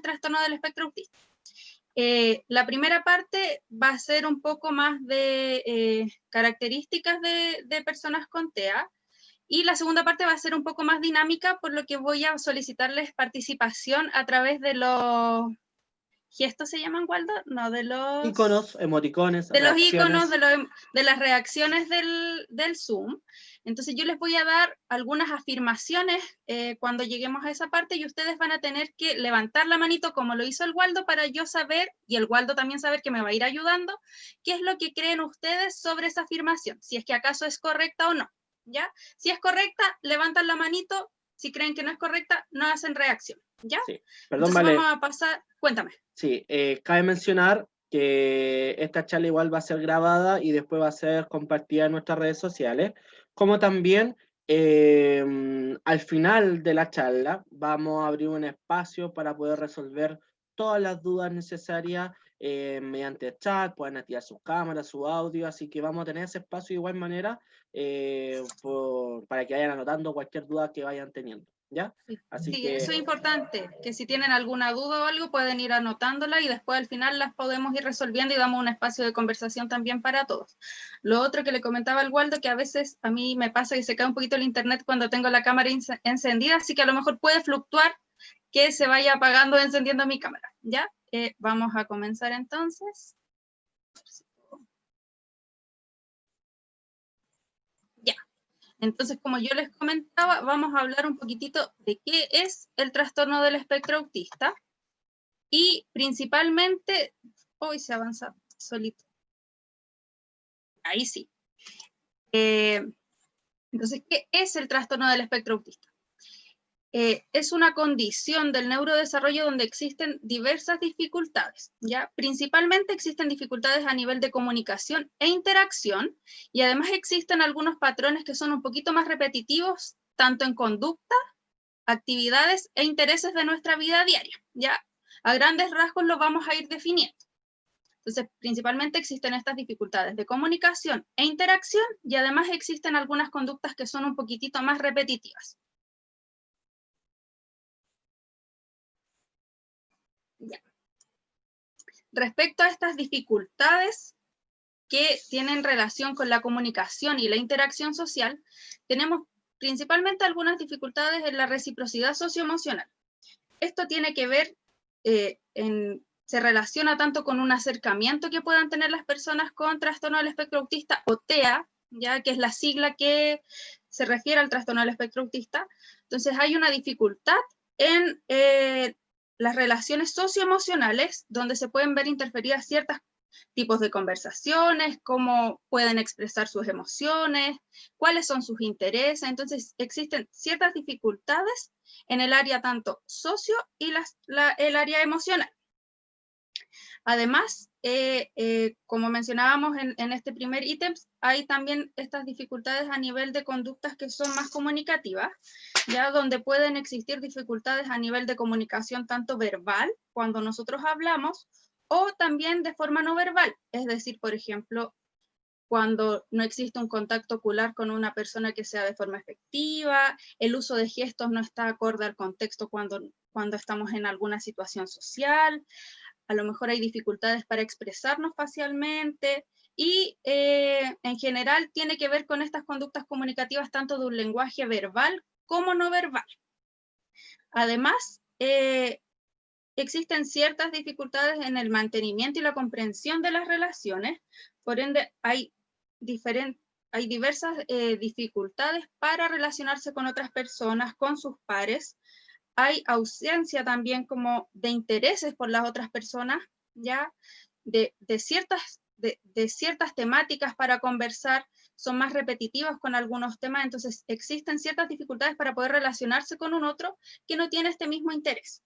trastorno del espectro autista. La primera parte va a ser un poco más de características de personas con TEA, y la segunda parte va a ser un poco más dinámica, por lo que voy a solicitarles participación a través de los gestos, ¿se llaman, Waldo? No, de los iconos, emoticones, de los reacciones. iconos, de las reacciones del Zoom. Entonces yo les voy a dar algunas afirmaciones cuando lleguemos a esa parte, y ustedes van a tener que levantar la manito como lo hizo el Waldo, para yo saber, y el Waldo también saber que me va a ir ayudando, qué es lo que creen ustedes sobre esa afirmación, si es que acaso es correcta o no, ¿ya? Si es correcta, levantan la manito; si creen que no es correcta, no hacen reacción, ¿ya? Sí. Perdón, Entonces vale. vamos a pasar, cuéntame. Sí, cabe mencionar que esta charla igual va a ser grabada y después va a ser compartida en nuestras redes sociales, como también al final de la charla vamos a abrir un espacio para poder resolver todas las dudas necesarias mediante el chat. Pueden activar sus cámaras, su audio, así que vamos a tener ese espacio de igual manera para que vayan anotando cualquier duda que vayan teniendo, ¿ya? Así Sí, que eso es importante, que si tienen alguna duda o algo pueden ir anotándola, y después al final las podemos ir resolviendo y damos un espacio de conversación también para todos. Lo otro que le comentaba al Waldo, que a veces a mí me pasa que se cae un poquito el internet cuando tengo la cámara encendida, así que a lo mejor puede fluctuar que se vaya apagando o encendiendo mi cámara, ¿ya? Vamos a comenzar entonces. Ya. Entonces, como yo les comentaba, vamos a hablar un poquitito de qué es el trastorno del espectro autista, y principalmente, hoy se avanza solito, ahí sí. Entonces, ¿qué es el trastorno del espectro autista? Es una condición del neurodesarrollo donde existen diversas dificultades, ¿ya? Principalmente existen dificultades a nivel de comunicación e interacción, y además existen algunos patrones que son un poquito más repetitivos, tanto en conducta, actividades e intereses de nuestra vida diaria, ¿ya? A grandes rasgos lo vamos a ir definiendo. Entonces, principalmente existen estas dificultades de comunicación e interacción, y además existen algunas conductas que son un poquitito más repetitivas. Ya. Respecto a estas dificultades que tienen relación con la comunicación y la interacción social, tenemos principalmente algunas dificultades en la reciprocidad socioemocional. Esto tiene que ver, se relaciona tanto con un acercamiento que puedan tener las personas con trastorno del espectro autista, o TEA, ya que es la sigla que se refiere al trastorno del espectro autista. Entonces hay una dificultad en las relaciones socioemocionales, donde se pueden ver interferidas ciertos tipos de conversaciones, cómo pueden expresar sus emociones, cuáles son sus intereses. Entonces existen ciertas dificultades en el área tanto socio y el área emocional. Además, como mencionábamos en este primer ítem, hay también estas dificultades a nivel de conductas que son más comunicativas, ya donde pueden existir dificultades a nivel de comunicación tanto verbal, cuando nosotros hablamos, o también de forma no verbal, es decir, por ejemplo, cuando no existe un contacto ocular con una persona que sea de forma efectiva, el uso de gestos no está acorde al contexto cuando estamos en alguna situación social, a lo mejor hay dificultades para expresarnos facialmente, y en general tiene que ver con estas conductas comunicativas tanto de un lenguaje verbal como no verbal. Además, existen ciertas dificultades en el mantenimiento y la comprensión de las relaciones, por ende hay diversas dificultades para relacionarse con otras personas, con sus pares. Hay ausencia también como de intereses por las otras personas, ya de ciertas temáticas para conversar, son más repetitivas con algunos temas, entonces existen ciertas dificultades para poder relacionarse con un otro que no tiene este mismo interés.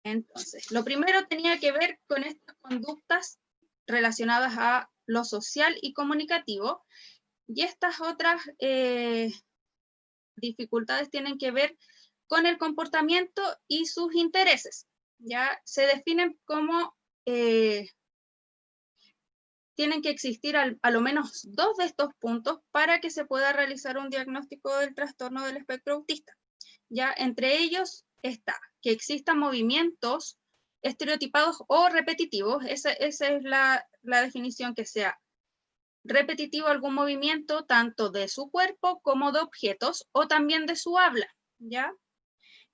Entonces, lo primero tenía que ver con estas conductas relacionadas a lo social y comunicativo, y estas otras dificultades tienen que ver con el comportamiento y sus intereses. Ya se definen como tienen que existir a lo menos 2 de estos puntos para que se pueda realizar un diagnóstico del trastorno del espectro autista. Ya entre ellos está que existan movimientos estereotipados o repetitivos, esa es la definición, que sea repetitivo algún movimiento tanto de su cuerpo como de objetos o también de su habla, ¿ya?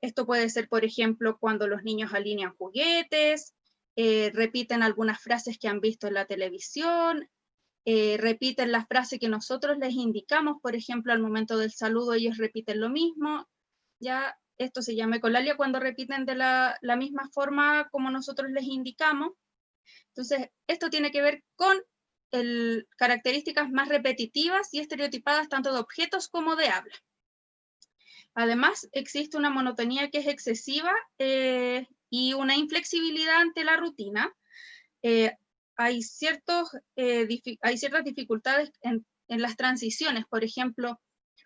Esto puede ser, por ejemplo, cuando los niños alinean juguetes, repiten algunas frases que han visto en la televisión, repiten las frases que nosotros les indicamos, por ejemplo, al momento del saludo ellos repiten lo mismo, ya esto se llama ecolalia cuando repiten de la misma forma como nosotros les indicamos. Entonces, esto tiene que ver con características más repetitivas y estereotipadas tanto de objetos como de habla. Además, existe una monotonía que es excesiva y una inflexibilidad ante la rutina. Hay ciertas dificultades en las transiciones, por ejemplo,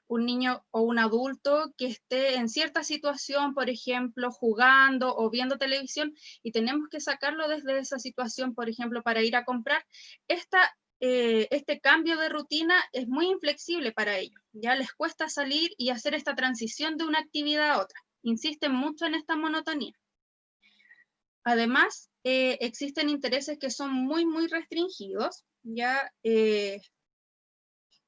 un niño o un adulto que esté en cierta situación, por ejemplo, jugando o viendo televisión, y tenemos que sacarlo desde esa situación, por ejemplo, para ir a comprar. Este cambio de rutina es muy inflexible para ellos, ya les cuesta salir y hacer esta transición de una actividad a otra. Insisten mucho en esta monotonía. Además, existen intereses que son muy, muy restringidos, ya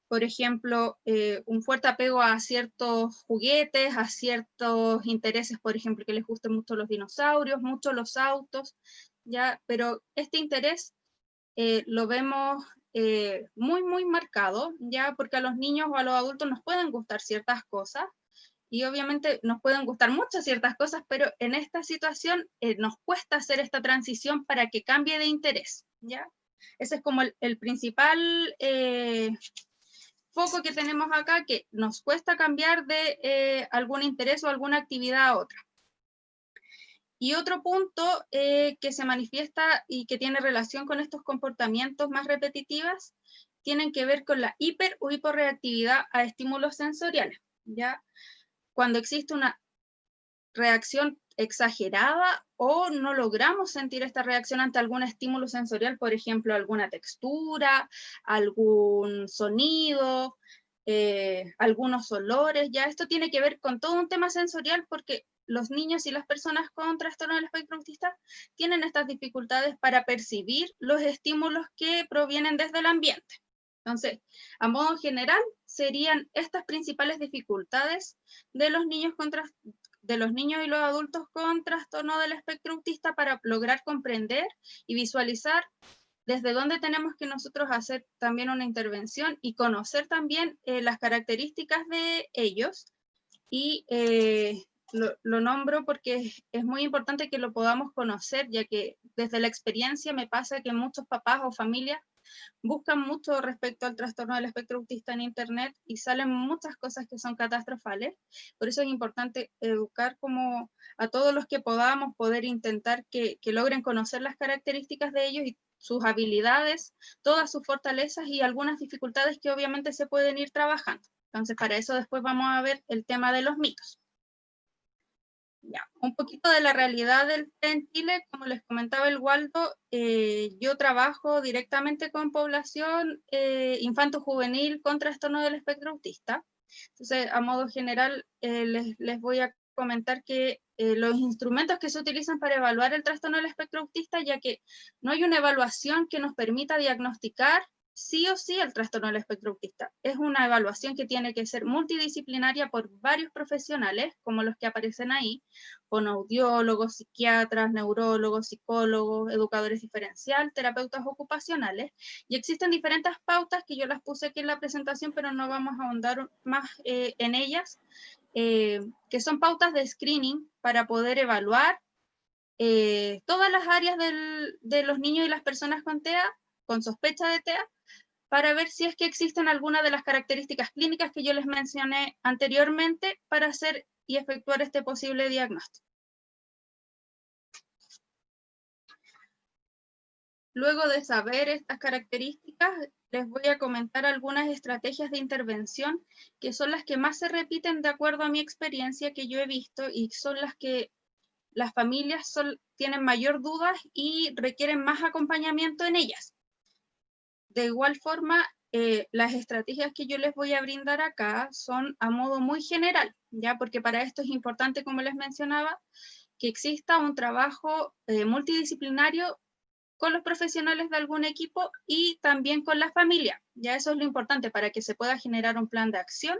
por ejemplo, un fuerte apego a ciertos juguetes, a ciertos intereses, por ejemplo, que les gusten mucho los dinosaurios, mucho los autos, ya, pero este interés lo vemos muy, muy marcado, ya, porque a los niños o a los adultos nos pueden gustar ciertas cosas, y obviamente nos pueden gustar mucho ciertas cosas, pero en esta situación nos cuesta hacer esta transición para que cambie de interés, ¿ya? Ese es como el principal foco que tenemos acá, que nos cuesta cambiar de algún interés o alguna actividad a otra. Y otro punto que se manifiesta y que tiene relación con estos comportamientos más repetitivos, tienen que ver con la hiper o hiporreactividad a estímulos sensoriales, ¿ya? Cuando existe una reacción exagerada o no logramos sentir esta reacción ante algún estímulo sensorial, por ejemplo, alguna textura, algún sonido, algunos olores, ya esto tiene que ver con todo un tema sensorial, porque los niños y las personas con trastorno del espectro autista tienen estas dificultades para percibir los estímulos que provienen desde el ambiente. Entonces, a modo general, serían estas principales dificultades de los niños y los adultos con trastorno del espectro autista para lograr comprender y visualizar desde dónde tenemos que nosotros hacer también una intervención y conocer también las características de ellos. Y lo nombro porque es muy importante que lo podamos conocer, ya que desde la experiencia me pasa que muchos papás o familias buscan mucho respecto al trastorno del espectro autista en internet y salen muchas cosas que son catastrofales. Por eso es importante educar como a todos los que podamos, poder intentar que logren conocer las características de ellos y sus habilidades, todas sus fortalezas y algunas dificultades que obviamente se pueden ir trabajando. Entonces, para eso después vamos a ver el tema de los mitos. Ya, un poquito de la realidad del TEA en Chile, como les comentaba el Waldo, yo trabajo directamente con población infanto-juvenil con trastorno del espectro autista. Entonces, a modo general, les voy a comentar que los instrumentos que se utilizan para evaluar el trastorno del espectro autista, ya que no hay una evaluación que nos permita diagnosticar sí o sí el trastorno del espectro autista. Es una evaluación que tiene que ser multidisciplinaria por varios profesionales, como los que aparecen ahí, con audiólogos, psiquiatras, neurólogos, psicólogos, educadores diferencial, terapeutas ocupacionales, y existen diferentes pautas que yo las puse aquí en la presentación, pero no vamos a ahondar más en ellas, que son pautas de screening para poder evaluar todas las áreas de los niños y las personas con TEA, con sospecha de TEA, para ver si es que existen algunas de las características clínicas que yo les mencioné anteriormente para hacer y efectuar este posible diagnóstico. Luego de saber estas características, les voy a comentar algunas estrategias de intervención que son las que más se repiten de acuerdo a mi experiencia que yo he visto y son las que las familias tienen mayor dudas y requieren más acompañamiento en ellas. De igual forma, las estrategias que yo les voy a brindar acá son a modo muy general, ¿ya? Porque para esto es importante, como les mencionaba, que exista un trabajo multidisciplinario con los profesionales de algún equipo y también con la familia. Ya eso es lo importante para que se pueda generar un plan de acción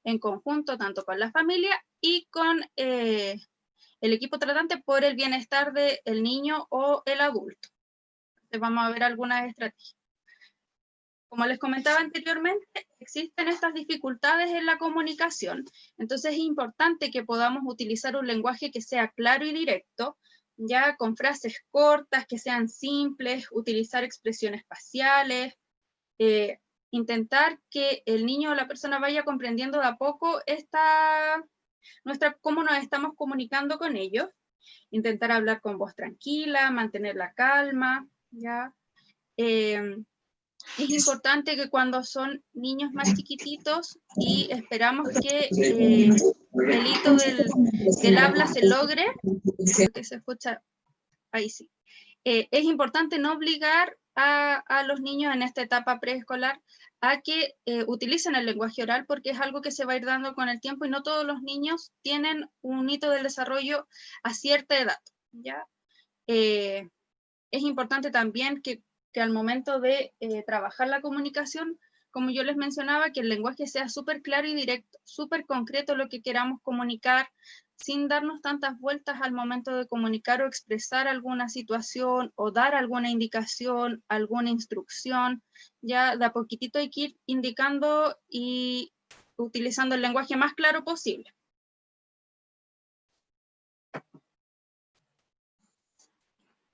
en conjunto tanto con la familia y con el equipo tratante por el bienestar del niño o el adulto. Entonces vamos a ver algunas estrategias. Como les comentaba anteriormente, existen estas dificultades en la comunicación, entonces es importante que podamos utilizar un lenguaje que sea claro y directo, ya con frases cortas, que sean simples, utilizar expresiones faciales, intentar que el niño o la persona vaya comprendiendo de a poco cómo nos estamos comunicando con ellos, intentar hablar con voz tranquila, mantener la calma, ¿ya? Es importante que cuando son niños más chiquititos y esperamos que el hito del habla se logre, que se escucha ahí sí, es importante no obligar a los niños en esta etapa preescolar a que utilicen el lenguaje oral porque es algo que se va a ir dando con el tiempo y no todos los niños tienen un hito del desarrollo a cierta edad, ¿ya? Es importante también que al momento de trabajar la comunicación, como yo les mencionaba, que el lenguaje sea súper claro y directo, súper concreto lo que queramos comunicar, sin darnos tantas vueltas al momento de comunicar o expresar alguna situación o dar alguna indicación, alguna instrucción. Ya de a poquitito hay que ir indicando y utilizando el lenguaje más claro posible.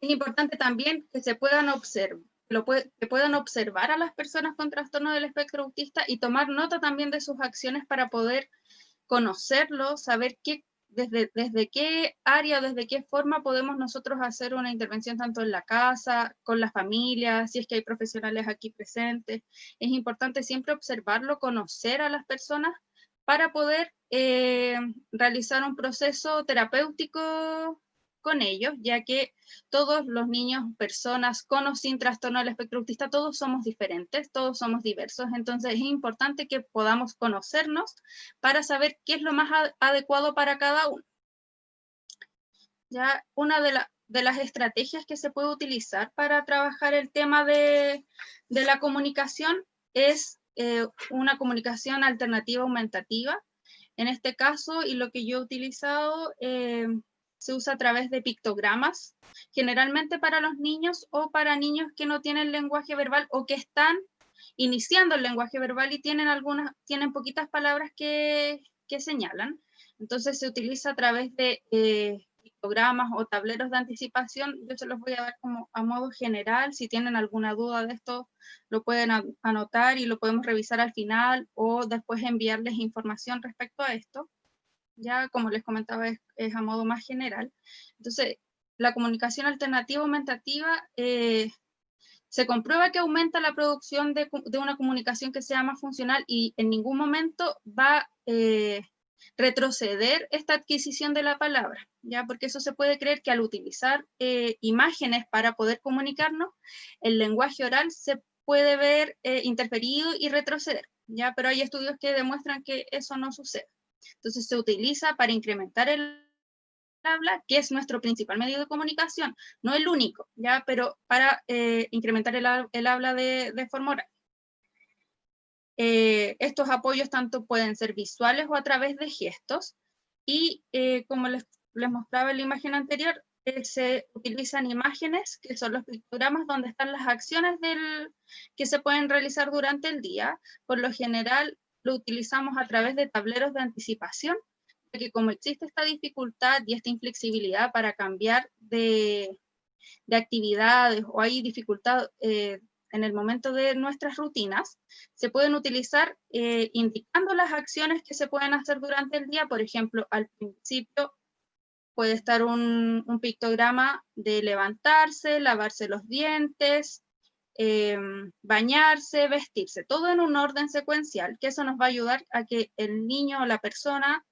Es importante también que se puedan observar, que puedan observar a las personas con trastorno del espectro autista y tomar nota también de sus acciones para poder conocerlos, saber desde qué área, desde qué forma podemos nosotros hacer una intervención tanto en la casa, con la familia, si es que hay profesionales aquí presentes. Es importante siempre observarlo, conocer a las personas para poder realizar un proceso terapéutico con ellos, ya que todos los niños, personas con o sin trastorno del espectro autista, todos somos diferentes, todos somos diversos, entonces es importante que podamos conocernos para saber qué es lo más adecuado para cada uno. Ya una de las estrategias que se puede utilizar para trabajar el tema de la comunicación es una comunicación alternativa aumentativa. En este caso, y lo que yo he utilizado, se usa a través de pictogramas, generalmente para los niños o para niños que no tienen lenguaje verbal o que están iniciando el lenguaje verbal y tienen poquitas palabras que señalan. Entonces se utiliza a través de pictogramas o tableros de anticipación. Yo se los voy a dar como a modo general. Si tienen alguna duda de esto, lo pueden anotar y lo podemos revisar al final o después enviarles información respecto a esto. Ya, como les comentaba, es a modo más general. Entonces, la comunicación alternativa aumentativa se comprueba que aumenta la producción de una comunicación que sea más funcional y en ningún momento va a retroceder esta adquisición de la palabra, ¿ya? Porque eso se puede creer que al utilizar imágenes para poder comunicarnos, el lenguaje oral se puede ver interferido y retroceder, ¿ya? Pero hay estudios que demuestran que eso no sucede. Entonces se utiliza para incrementar el habla, que es nuestro principal medio de comunicación, no el único, ¿ya? Pero para incrementar el habla de forma oral. Estos apoyos tanto pueden ser visuales o a través de gestos, y como les mostraba en la imagen anterior, se utilizan imágenes, que son los pictogramas donde están las acciones que se pueden realizar durante el día. Por lo general, lo utilizamos a través de tableros de anticipación, porque como existe esta dificultad y esta inflexibilidad para cambiar de actividades o hay dificultad en el momento de nuestras rutinas, se pueden utilizar indicando las acciones que se pueden hacer durante el día. Por ejemplo, al principio puede estar un pictograma de levantarse, lavarse los dientes, bañarse, vestirse, todo en un orden secuencial, que eso nos va a ayudar a que el niño o la persona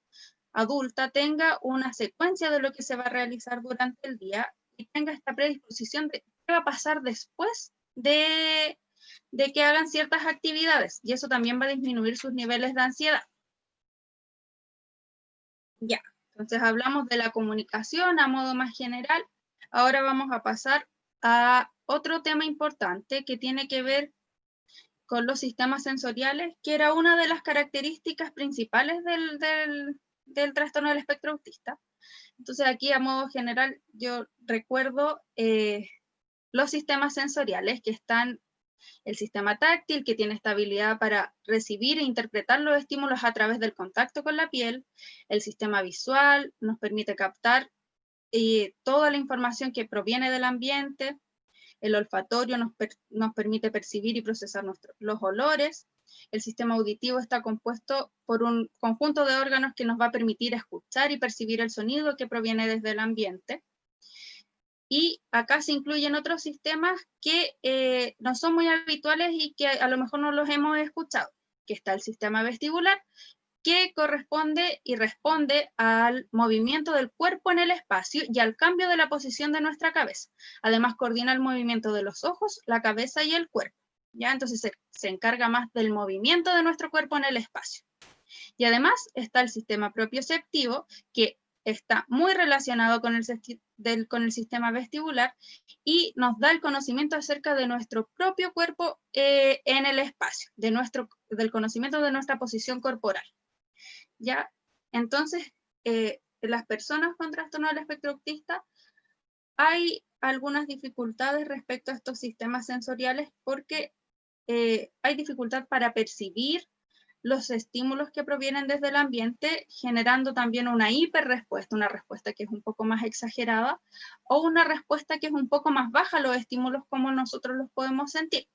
adulta tenga una secuencia de lo que se va a realizar durante el día y tenga esta predisposición de qué va a pasar después de de que hagan ciertas actividades, y eso también va a disminuir sus niveles de ansiedad. Ya, entonces hablamos de la comunicación a modo más general. Ahora vamos a pasar a otro tema importante que tiene que ver con los sistemas sensoriales, que era una de las características principales del trastorno del espectro autista. Entonces aquí a modo general yo recuerdo los sistemas sensoriales que están: el sistema táctil, que tiene esta habilidad para recibir e interpretar los estímulos a través del contacto con la piel; el sistema visual nos permite captar toda la información que proviene del ambiente; el olfatorio nos permite percibir y procesar los olores; el sistema auditivo está compuesto por un conjunto de órganos que nos va a permitir escuchar y percibir el sonido que proviene desde el ambiente. Y acá se incluyen otros sistemas que no son muy habituales y que a lo mejor no los hemos escuchado, que está el sistema vestibular, que corresponde y responde al movimiento del cuerpo en el espacio y al cambio de la posición de nuestra cabeza. Además, coordina el movimiento de los ojos, la cabeza y el cuerpo. ¿Ya? Entonces se encarga más del movimiento de nuestro cuerpo en el espacio. Y además está el sistema propioceptivo, que está muy relacionado con el sistema vestibular y nos da el conocimiento acerca de nuestro propio cuerpo en el espacio, del conocimiento de nuestra posición corporal. ¿Ya? Entonces, las personas con trastorno del espectro autista, hay algunas dificultades respecto a estos sistemas sensoriales porque hay dificultad para percibir los estímulos que provienen desde el ambiente, generando también una hiperrespuesta, una respuesta que es un poco más exagerada, o una respuesta que es un poco más baja a los estímulos como nosotros los podemos sentir.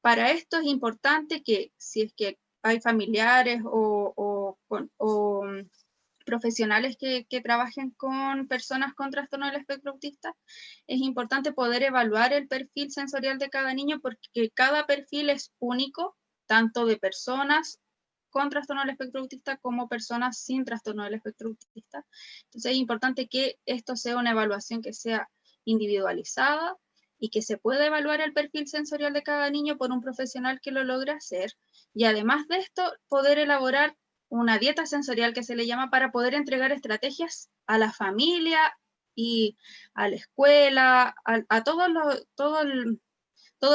Para esto es importante que, si es que hay familiares o profesionales que trabajen con personas con trastorno del espectro autista, es importante poder evaluar el perfil sensorial de cada niño, porque cada perfil es único, tanto de personas con trastorno del espectro autista como personas sin trastorno del espectro autista. Entonces es importante que esto sea una evaluación que sea individualizada y que se pueda evaluar el perfil sensorial de cada niño por un profesional que lo logre hacer, y además de esto poder elaborar una dieta sensorial, que se le llama, para poder entregar estrategias a la familia y a la escuela, a todos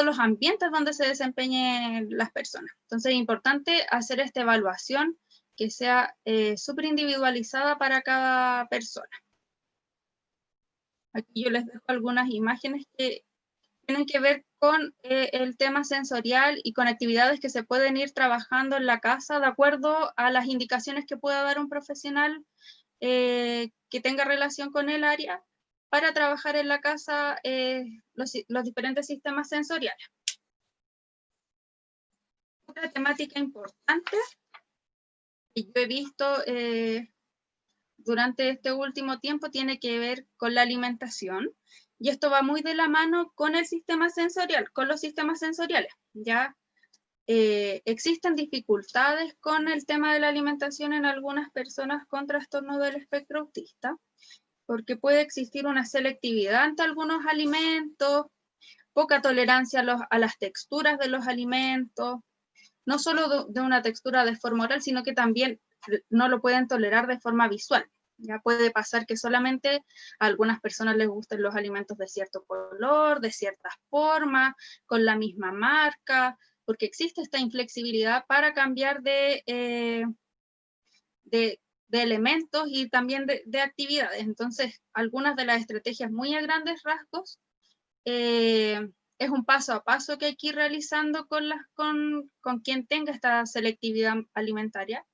los ambientes donde se desempeñen las personas. Entonces es importante hacer esta evaluación que sea súper individualizada para cada persona. Aquí yo les dejo algunas imágenes que tienen que ver con el tema sensorial y con actividades que se pueden ir trabajando en la casa de acuerdo a las indicaciones que pueda dar un profesional que tenga relación con el área, para trabajar en la casa los diferentes sistemas sensoriales. Otra temática importante que yo he visto durante este último tiempo tiene que ver con la alimentación, y esto va muy de la mano con el sistema sensorial, con los sistemas sensoriales. Ya existen dificultades con el tema de la alimentación en algunas personas con trastorno del espectro autista, porque puede existir una selectividad ante algunos alimentos, poca tolerancia a las texturas de los alimentos, no solo de una textura de forma oral, sino que también no lo pueden tolerar de forma visual. Ya puede pasar que solamente a algunas personas les gusten los alimentos de cierto color, de cierta forma, con la misma marca, porque existe esta inflexibilidad para cambiar de elementos y también de actividades. Entonces, algunas de las estrategias muy a grandes rasgos es un paso a paso que hay que ir realizando con quien tenga esta selectividad alimentaria.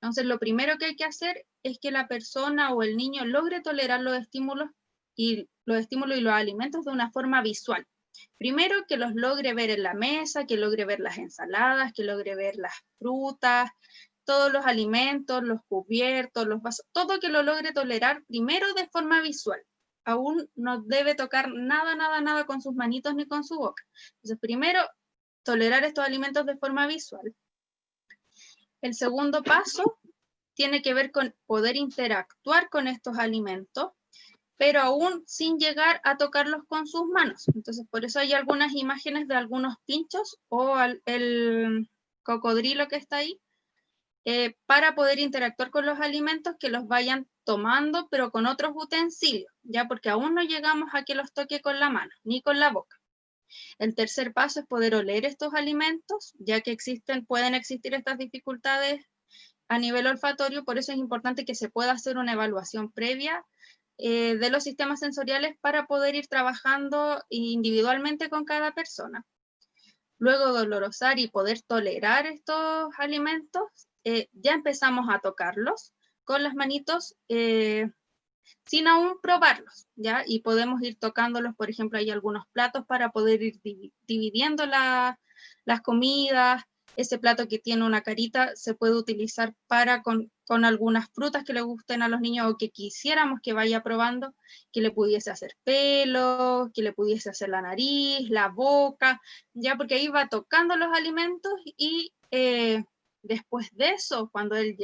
Entonces, lo primero que hay que hacer es que la persona o el niño logre tolerar los estímulos y los alimentos de una forma visual. Primero, que los logre ver en la mesa, que logre ver las ensaladas, que logre ver las frutas, todos los alimentos, los cubiertos, los vasos, todo que lo logre tolerar primero de forma visual. Aún no debe tocar nada con sus manitos ni con su boca. Entonces, primero, tolerar estos alimentos de forma visual. El segundo paso tiene que ver con poder interactuar con estos alimentos, pero aún sin llegar a tocarlos con sus manos. Entonces, por eso hay algunas imágenes de algunos pinchos o el cocodrilo que está ahí, para poder interactuar con los alimentos, que los vayan tomando, pero con otros utensilios, ya, porque aún no llegamos a que los toque con la mano, ni con la boca. El tercer paso es poder oler estos alimentos, ya que pueden existir estas dificultades a nivel olfatorio, por eso es importante que se pueda hacer una evaluación previa de los sistemas sensoriales para poder ir trabajando individualmente con cada persona. Luego de olorosar y poder tolerar estos alimentos, ya empezamos a tocarlos con las manitos sin aún probarlos, ¿ya? Y podemos ir tocándolos, por ejemplo, hay algunos platos para poder ir dividiendo las comidas. Ese plato que tiene una carita se puede utilizar para con algunas frutas que le gusten a los niños o que quisiéramos que vaya probando, que le pudiese hacer pelo, que le pudiese hacer la nariz, la boca, ya, porque ahí va tocando los alimentos y después de eso, cuando él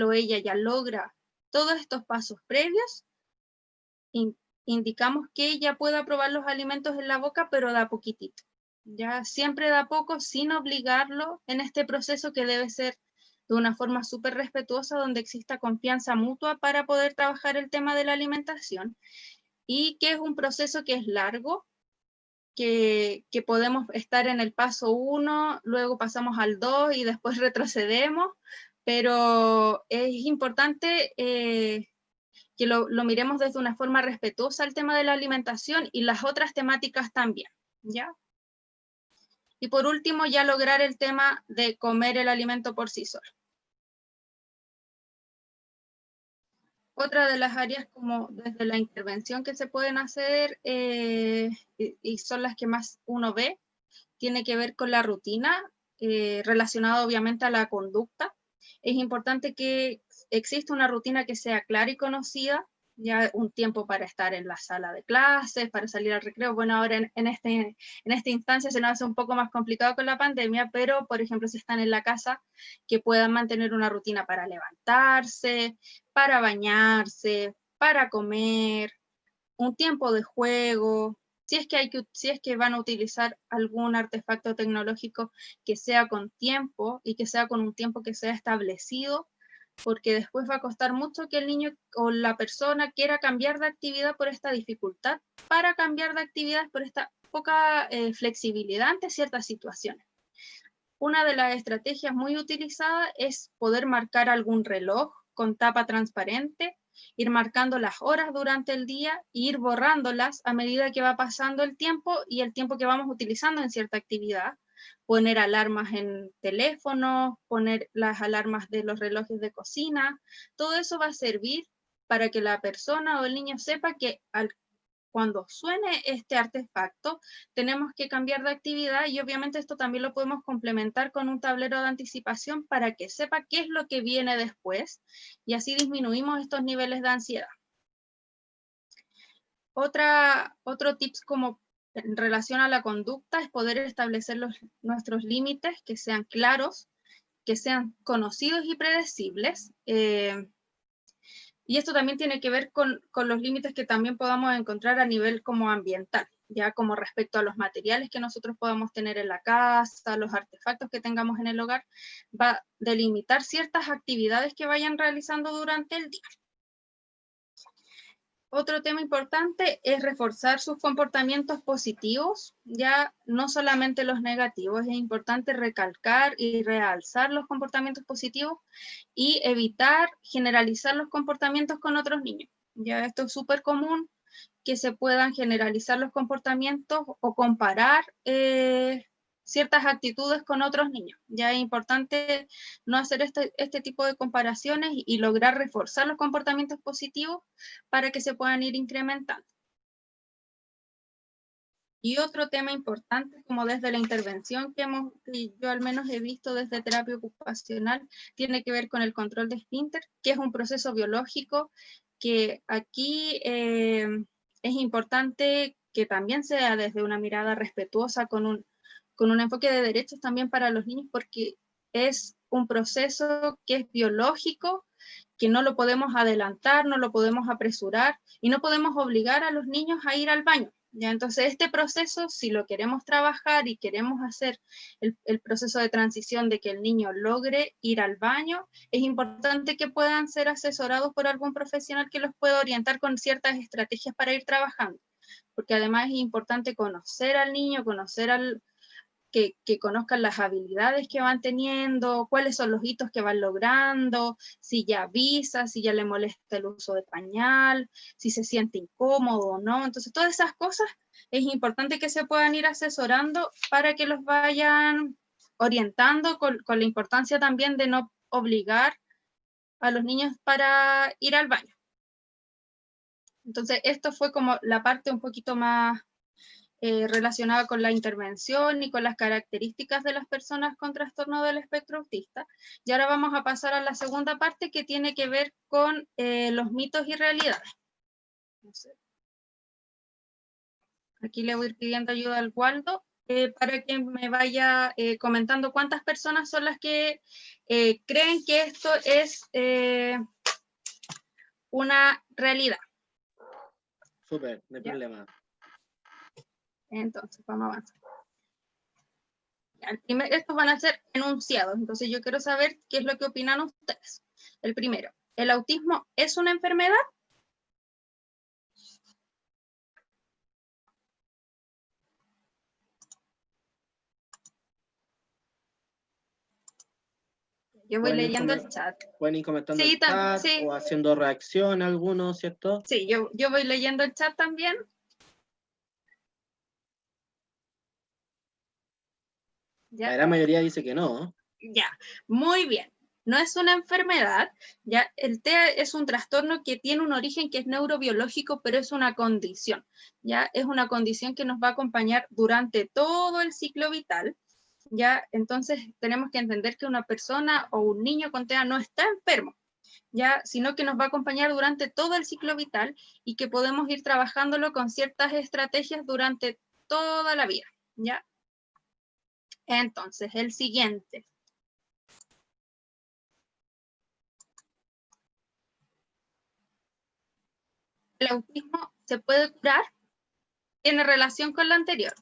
o ella ya logra todos estos pasos previos, indicamos que ella pueda probar los alimentos en la boca, pero de a poquitito. Ya siempre de a poco, sin obligarlo en este proceso que debe ser de una forma súper respetuosa, donde exista confianza mutua para poder trabajar el tema de la alimentación, y que es un proceso que es largo, que podemos estar en el paso 1, luego pasamos al 2 y después retrocedemos, pero es importante que lo miremos desde una forma respetuosa el tema de la alimentación y las otras temáticas también, ¿ya? Y por último, ya lograr el tema de comer el alimento por sí solo. Otra de las áreas, como desde la intervención que se pueden hacer, y son las que más uno ve, tiene que ver con la rutina, relacionada obviamente a la conducta. Es importante que exista una rutina que sea clara y conocida, ya un tiempo para estar en la sala de clases, para salir al recreo. Bueno, ahora en esta instancia se nos hace un poco más complicado con la pandemia, pero por ejemplo si están en la casa, que puedan mantener una rutina para levantarse, para bañarse, para comer, un tiempo de juego. Si es que van a utilizar algún artefacto tecnológico, que sea con tiempo y que sea con un tiempo que sea establecido, porque después va a costar mucho que el niño o la persona quiera cambiar de actividad por esta dificultad, para cambiar de actividad por esta poca flexibilidad ante ciertas situaciones. Una de las estrategias muy utilizadas es poder marcar algún reloj con tapa transparente, ir marcando las horas durante el día e ir borrándolas a medida que va pasando el tiempo y el tiempo que vamos utilizando en cierta actividad. Poner alarmas en teléfono, poner las alarmas de los relojes de cocina, todo eso va a servir para que la persona o el niño sepa que cuando suene este artefacto, tenemos que cambiar de actividad, y obviamente esto también lo podemos complementar con un tablero de anticipación para que sepa qué es lo que viene después, y así disminuimos estos niveles de ansiedad. Otro tips como en relación a la conducta es poder establecer nuestros límites, que sean claros, que sean conocidos y predecibles. Y esto también tiene que ver con los límites que también podamos encontrar a nivel como ambiental, ya como respecto a los materiales que nosotros podamos tener en la casa, los artefactos que tengamos en el hogar. Va a delimitar ciertas actividades que vayan realizando durante el día. Otro tema importante es reforzar sus comportamientos positivos, ya no solamente los negativos. Es importante recalcar y realzar los comportamientos positivos y evitar generalizar los comportamientos con otros niños. Ya esto es súper común, que se puedan generalizar los comportamientos o comparar ciertas actitudes con otros niños. Ya es importante no hacer este tipo de comparaciones y lograr reforzar los comportamientos positivos para que se puedan ir incrementando. Y otro tema importante, como desde la intervención que yo al menos he visto desde terapia ocupacional, tiene que ver con el control de esfínter, que es un proceso biológico que aquí es importante que también sea desde una mirada respetuosa, con un enfoque de derechos también para los niños, porque es un proceso que es biológico, que no lo podemos adelantar, no lo podemos apresurar y no podemos obligar a los niños a ir al baño. ¿Ya? Entonces, este proceso, si lo queremos trabajar y queremos hacer el proceso de transición de que el niño logre ir al baño, es importante que puedan ser asesorados por algún profesional que los pueda orientar con ciertas estrategias para ir trabajando, porque además es importante conocer al niño, que conozcan las habilidades que van teniendo, cuáles son los hitos que van logrando, si ya avisa, si ya le molesta el uso de pañal, si se siente incómodo o no. Entonces, todas esas cosas es importante que se puedan ir asesorando para que los vayan orientando con la importancia también de no obligar a los niños para ir al baño. Entonces, esto fue como la parte un poquito más relacionada con la intervención y con las características de las personas con trastorno del espectro autista. Y ahora vamos a pasar a la segunda parte que tiene que ver con los mitos y realidades. Aquí le voy a ir pidiendo ayuda al Waldo para que me vaya comentando cuántas personas son las que creen que esto es una realidad. Súper, no hay problema. Entonces, vamos a avanzar. Estos van a ser enunciados, entonces yo quiero saber qué es lo que opinan ustedes. El primero, ¿el autismo es una enfermedad? Yo voy leyendo el chat. Pueden ir comentando el chat o haciendo reacción a algunos, ¿cierto? Sí, yo voy leyendo el chat también. ¿Ya? La gran mayoría dice que no. Ya, muy bien. No es una enfermedad, ya el TEA es un trastorno que tiene un origen que es neurobiológico, pero es una condición, ya es una condición que nos va a acompañar durante todo el ciclo vital, ya entonces tenemos que entender que una persona o un niño con TEA no está enfermo, ya, sino que nos va a acompañar durante todo el ciclo vital y que podemos ir trabajándolo con ciertas estrategias durante toda la vida, ya. Entonces, el siguiente. ¿El autismo se puede curar? ¿Tiene relación con la anterior?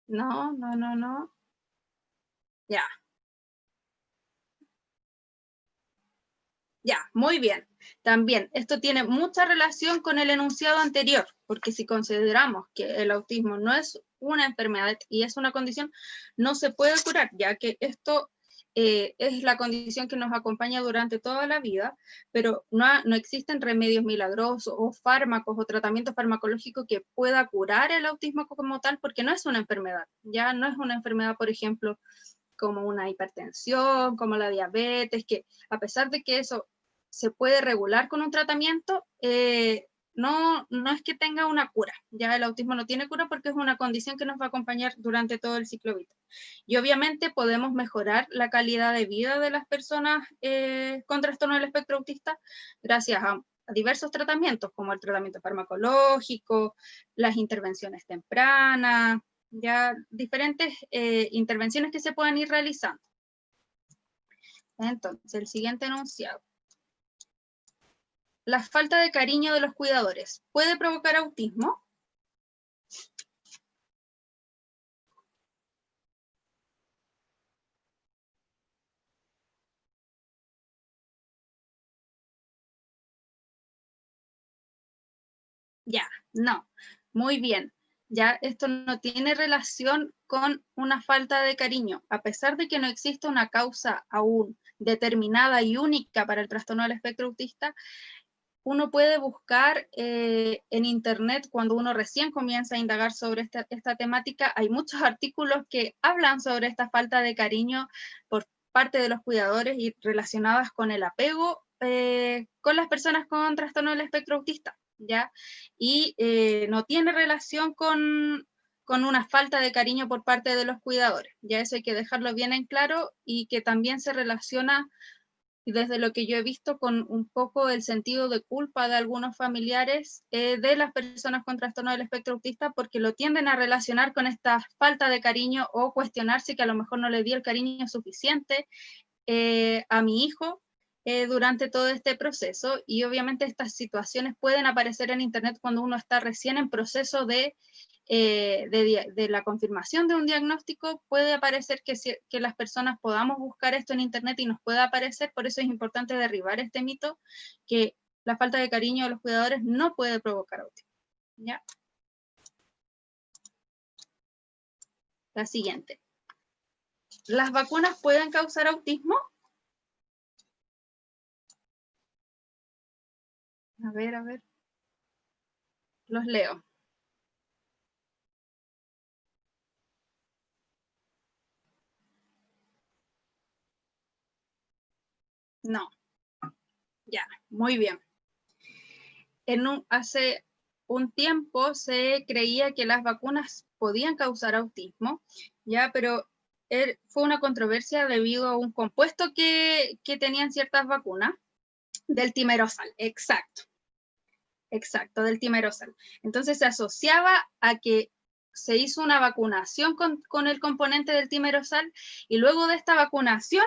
No. Ya. Ya, muy bien. También, esto tiene mucha relación con el enunciado anterior, porque si consideramos que el autismo no es una enfermedad y es una condición, no se puede curar, ya que esto es la condición que nos acompaña durante toda la vida, pero no existen remedios milagrosos o fármacos o tratamientos farmacológicos que pueda curar el autismo como tal, porque no es una enfermedad, ya no es una enfermedad, por ejemplo, como una hipertensión, como la diabetes, que a pesar de que eso se puede regular con un tratamiento, no es que tenga una cura. Ya el autismo no tiene cura porque es una condición que nos va a acompañar durante todo el ciclo vital. Y obviamente podemos mejorar la calidad de vida de las personas con trastorno del espectro autista gracias a diversos tratamientos, como el tratamiento farmacológico, las intervenciones tempranas, ya diferentes intervenciones que se pueden ir realizando. Entonces, el siguiente enunciado. La falta de cariño de los cuidadores, ¿puede provocar autismo? Ya, no. Muy bien. Ya esto no tiene relación con una falta de cariño. A pesar de que no existe una causa aún determinada y única para el trastorno del espectro autista, uno puede buscar en internet cuando uno recién comienza a indagar sobre esta temática. Hay muchos artículos que hablan sobre esta falta de cariño por parte de los cuidadores y relacionadas con el apego con las personas con trastorno del espectro autista, ¿ya? Y no tiene relación con una falta de cariño por parte de los cuidadores. Ya eso hay que dejarlo bien en claro y que también se relaciona y desde lo que yo he visto con un poco el sentido de culpa de algunos familiares de las personas con trastorno del espectro autista, porque lo tienden a relacionar con esta falta de cariño o cuestionarse que a lo mejor no le di el cariño suficiente a mi hijo durante todo este proceso. Y obviamente estas situaciones pueden aparecer en internet cuando uno está recién en proceso de la confirmación de un diagnóstico. Puede aparecer que las personas podamos buscar esto en internet y nos pueda aparecer. Por eso es importante derribar este mito que la falta de cariño de los cuidadores no puede provocar autismo. ¿Ya? La siguiente. ¿Las vacunas pueden causar autismo? A ver. Los leo. No. Ya, muy bien. Hace un tiempo se creía que las vacunas podían causar autismo, ya, pero fue una controversia debido a un compuesto que tenían ciertas vacunas, del timerosal, exacto, del timerosal. Entonces se asociaba a que se hizo una vacunación con el componente del timerosal y luego de esta vacunación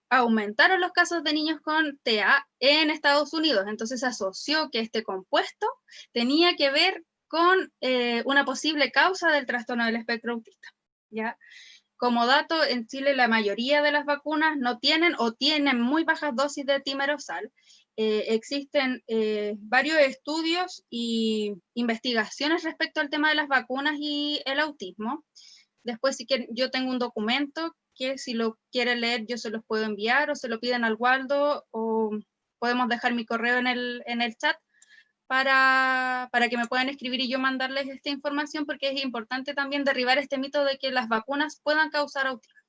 aumentaron los casos de niños con TEA en Estados Unidos. Entonces se asoció que este compuesto tenía que ver con una posible causa del trastorno del espectro autista. ¿Ya? Como dato, en Chile la mayoría de las vacunas no tienen o tienen muy bajas dosis de timerosal. Existen varios estudios y investigaciones respecto al tema de las vacunas y el autismo. Después, si quieren, yo tengo un documento que si lo quiere leer yo se los puedo enviar o se lo piden al Waldo o podemos dejar mi correo en el chat para que me puedan escribir y yo mandarles esta información, porque es importante también derribar este mito de que las vacunas puedan causar autismo.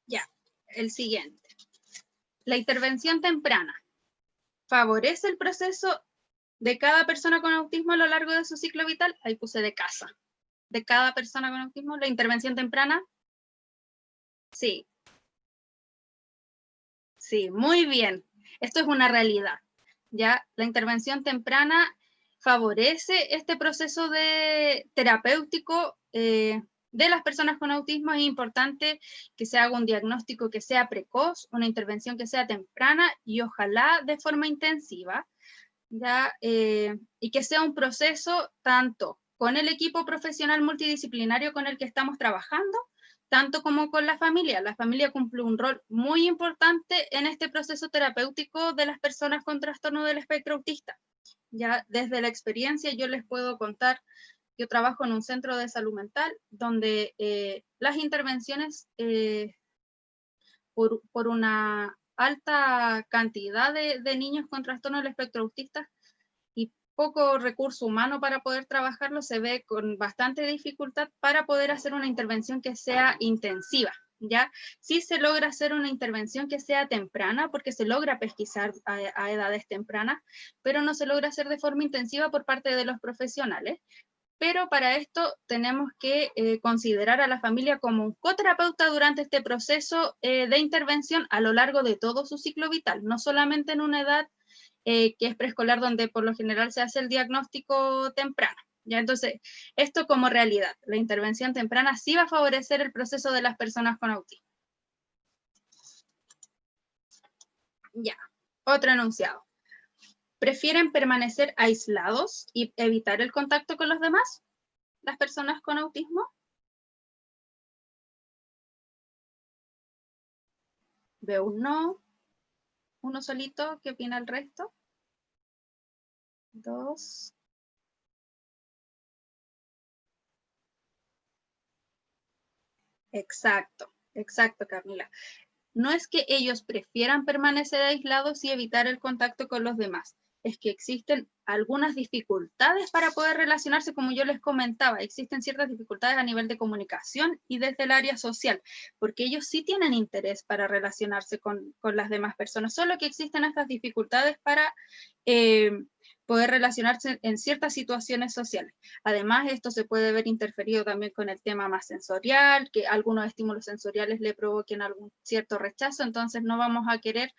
Ya, el siguiente. La intervención temprana favorece el proceso de cada persona con autismo a lo largo de su ciclo vital. Ahí puse de casa. De cada persona con autismo, la intervención temprana. Sí. Sí, muy bien. Esto es una realidad. ¿Ya? La intervención temprana favorece este proceso terapéutico de las personas con autismo. Es importante que se haga un diagnóstico que sea precoz, una intervención que sea temprana y ojalá de forma intensiva, ¿ya? Y que sea un proceso tanto con el equipo profesional multidisciplinario con el que estamos trabajando, tanto como con la familia. La familia cumple un rol muy importante en este proceso terapéutico de las personas con trastorno del espectro autista. Ya desde la experiencia yo les puedo contar, yo trabajo en un centro de salud mental donde las intervenciones por una alta cantidad de niños con trastorno del espectro autista y poco recurso humano para poder trabajarlo, se ve con bastante dificultad para poder hacer una intervención que sea intensiva. ¿Ya? Sí se logra hacer una intervención que sea temprana, porque se logra pesquisar a edades tempranas, pero no se logra hacer de forma intensiva por parte de los profesionales. Pero para esto tenemos que considerar a la familia como un coterapeuta durante este proceso de intervención a lo largo de todo su ciclo vital, no solamente en una edad que es preescolar, donde por lo general se hace el diagnóstico temprano. ¿Ya? Entonces, esto como realidad, la intervención temprana sí va a favorecer el proceso de las personas con autismo. Ya, otro enunciado. ¿Prefieren permanecer aislados y evitar el contacto con los demás, las personas con autismo? Veo un no, uno solito. ¿Qué opina el resto? Dos. Exacto, Camila. No es que ellos prefieran permanecer aislados y evitar el contacto con los demás. es que existen algunas dificultades para poder relacionarse, como yo les comentaba, existen ciertas dificultades a nivel de comunicación y desde el área social, porque ellos sí tienen interés para relacionarse con las demás personas, solo que existen estas dificultades para poder relacionarse en ciertas situaciones sociales. Además, esto se puede ver interferido también con el tema más sensorial, que algunos estímulos sensoriales le provoquen algún cierto rechazo, entonces no vamos a querer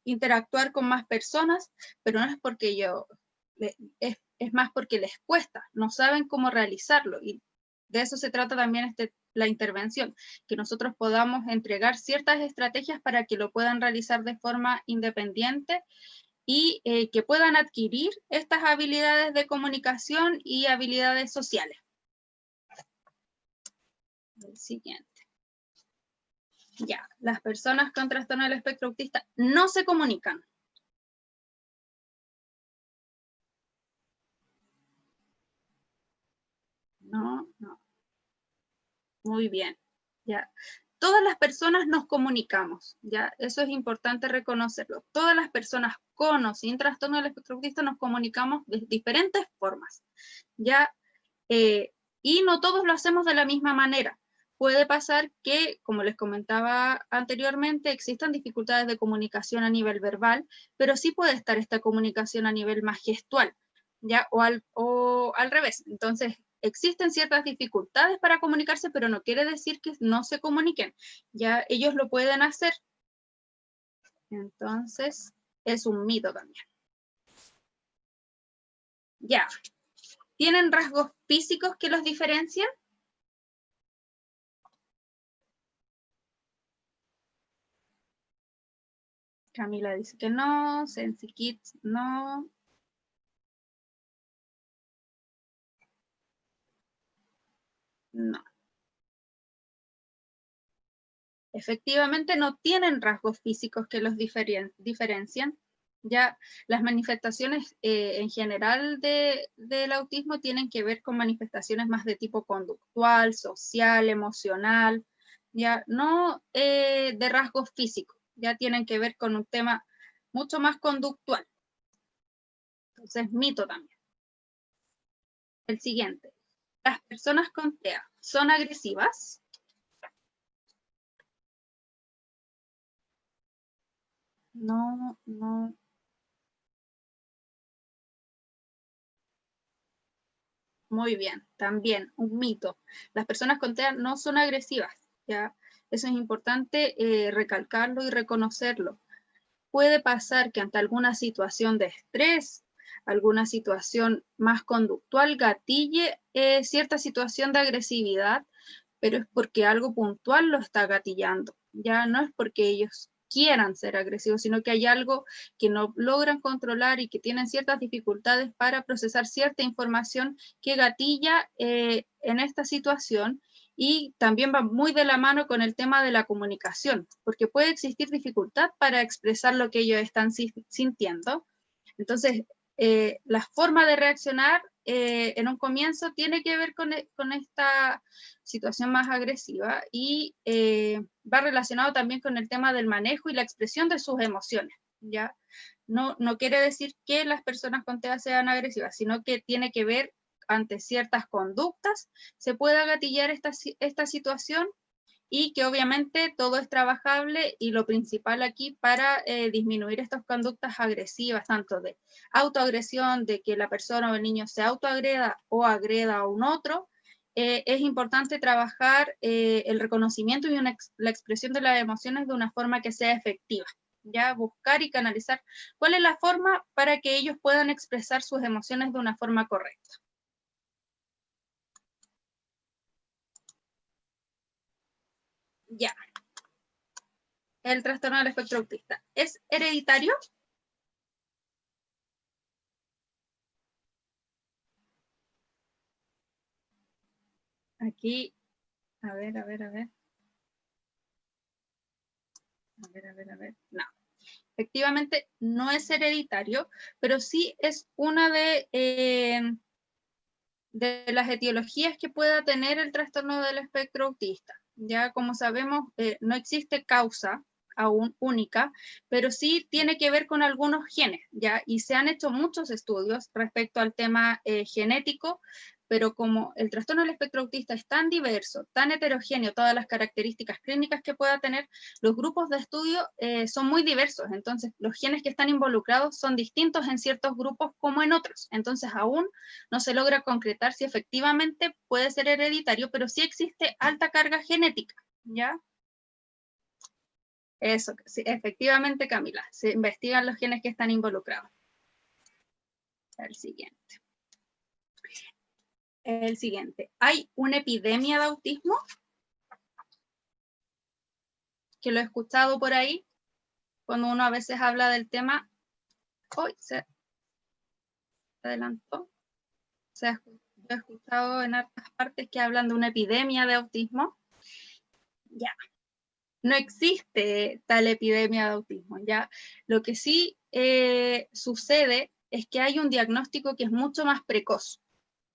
interactuar con más personas, pero no es porque es más porque les cuesta, no saben cómo realizarlo, y de eso se trata también la intervención, que nosotros podamos entregar ciertas estrategias para que lo puedan realizar de forma independiente y que puedan adquirir estas habilidades de comunicación y habilidades sociales. El siguiente. Ya, las personas con trastorno del espectro autista no se comunican. No. Muy bien. Ya. Todas las personas nos comunicamos, ¿ya? Eso es importante reconocerlo. Todas las personas con o sin trastorno del espectro autista nos comunicamos de diferentes formas, ¿ya? Y no todos lo hacemos de la misma manera. Puede pasar que, como les comentaba anteriormente, existan dificultades de comunicación a nivel verbal, pero sí puede estar esta comunicación a nivel más gestual, ¿ya? O al revés. Entonces, existen ciertas dificultades para comunicarse, pero no quiere decir que no se comuniquen. Ya ellos lo pueden hacer. Entonces, es un mito también. Ya. ¿Tienen rasgos físicos que los diferencian? Camila dice que no, Sensi Kids no. No. Efectivamente no tienen rasgos físicos que los diferencian. Ya las manifestaciones en general del autismo tienen que ver con manifestaciones más de tipo conductual, social, emocional, ya no de rasgos físicos, ya tienen que ver con un tema mucho más conductual. Entonces, mito también. El siguiente. ¿Las personas con TEA son agresivas? No. Muy bien, también un mito. Las personas con TEA no son agresivas, ¿ya? Eso es importante recalcarlo y reconocerlo. Puede pasar que ante alguna situación de estrés, alguna situación más conductual, gatille cierta situación de agresividad, pero es porque algo puntual lo está gatillando. Ya no es porque ellos quieran ser agresivos, sino que hay algo que no logran controlar y que tienen ciertas dificultades para procesar cierta información que gatilla en esta situación, y también va muy de la mano con el tema de la comunicación, porque puede existir dificultad para expresar lo que ellos están sintiendo. Entonces, la forma de reaccionar en un comienzo tiene que ver con esta situación más agresiva y va relacionado también con el tema del manejo y la expresión de sus emociones, ¿ya? No quiere decir que las personas con TEA sean agresivas, sino que tiene que ver ante ciertas conductas, se pueda gatillar esta situación, y que obviamente todo es trabajable, y lo principal aquí para disminuir estas conductas agresivas, tanto de autoagresión, de que la persona o el niño se autoagreda o agreda a un otro, es importante trabajar el reconocimiento y la expresión de las emociones de una forma que sea efectiva. Ya buscar y canalizar cuál es la forma para que ellos puedan expresar sus emociones de una forma correcta. Ya. El trastorno del espectro autista, ¿es hereditario? Aquí, a ver. No. Efectivamente, no es hereditario, pero sí es una de las etiologías que pueda tener el trastorno del espectro autista. Ya como sabemos, no existe causa aún única, pero sí tiene que ver con algunos genes, ¿ya? Y se han hecho muchos estudios respecto al tema genético, pero como el trastorno del espectro autista es tan diverso, tan heterogéneo, todas las características clínicas que pueda tener, los grupos de estudio son muy diversos, entonces los genes que están involucrados son distintos en ciertos grupos como en otros, entonces aún no se logra concretar si efectivamente puede ser hereditario, pero sí existe alta carga genética, ¿ya? Eso, sí, efectivamente, Camila, se investigan los genes que están involucrados. El siguiente. El siguiente. ¿Hay una epidemia de autismo? Que lo he escuchado por ahí, cuando uno a veces habla del tema. Hoy se adelantó. He escuchado en otras partes que hablan de una epidemia de autismo. Ya. No existe tal epidemia de autismo, ¿ya? Lo que sí sucede es que hay un diagnóstico que es mucho más precoz,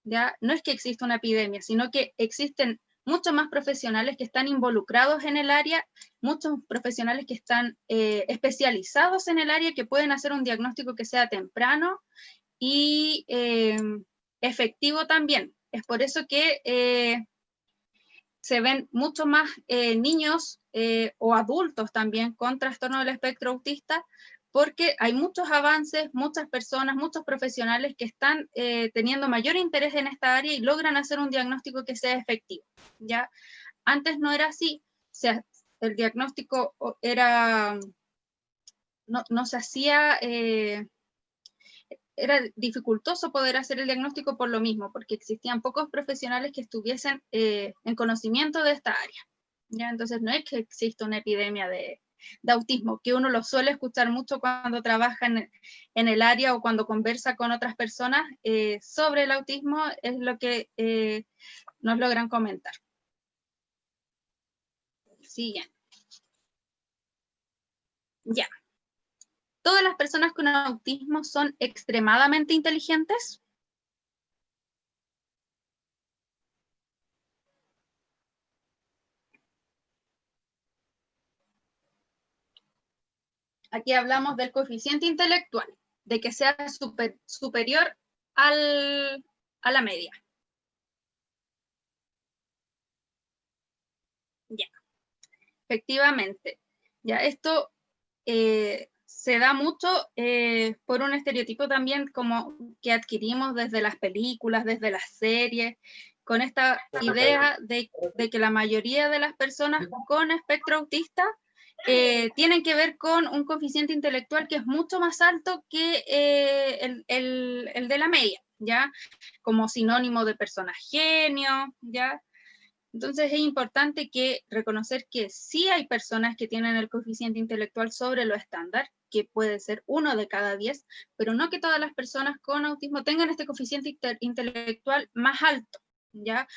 ¿ya? No es que exista una epidemia, sino que existen muchos más profesionales que están involucrados en el área, muchos profesionales que están especializados en el área, que pueden hacer un diagnóstico que sea temprano y efectivo también. Es por eso que se ven mucho más niños o adultos también con trastorno del espectro autista, porque hay muchos avances, muchas personas, muchos profesionales que están teniendo mayor interés en esta área y logran hacer un diagnóstico que sea efectivo, ¿ya? Antes no era así, o sea, el diagnóstico era, no se hacía, era dificultoso poder hacer el diagnóstico por lo mismo, porque existían pocos profesionales que estuviesen en conocimiento de esta área, ¿ya? Entonces no es que exista una epidemia de autismo, que uno lo suele escuchar mucho cuando trabaja en el área o cuando conversa con otras personas sobre el autismo, es lo que nos logran comentar. Siguiente. Ya. ¿Todas las personas con autismo son extremadamente inteligentes? Aquí hablamos del coeficiente intelectual, de que sea superior a la media. Ya, efectivamente. Ya, esto se da mucho por un estereotipo también como que adquirimos desde las películas, desde las series, con esta idea de que la mayoría de las personas con espectro autista tienen que ver con un coeficiente intelectual que es mucho más alto que el de la media, ¿ya? Como sinónimo de persona genio, ¿ya? Entonces es importante reconocer que sí hay personas que tienen el coeficiente intelectual sobre lo estándar, que puede ser 1 de cada 10, pero no que todas las personas con autismo tengan este coeficiente intelectual más alto, ¿ya?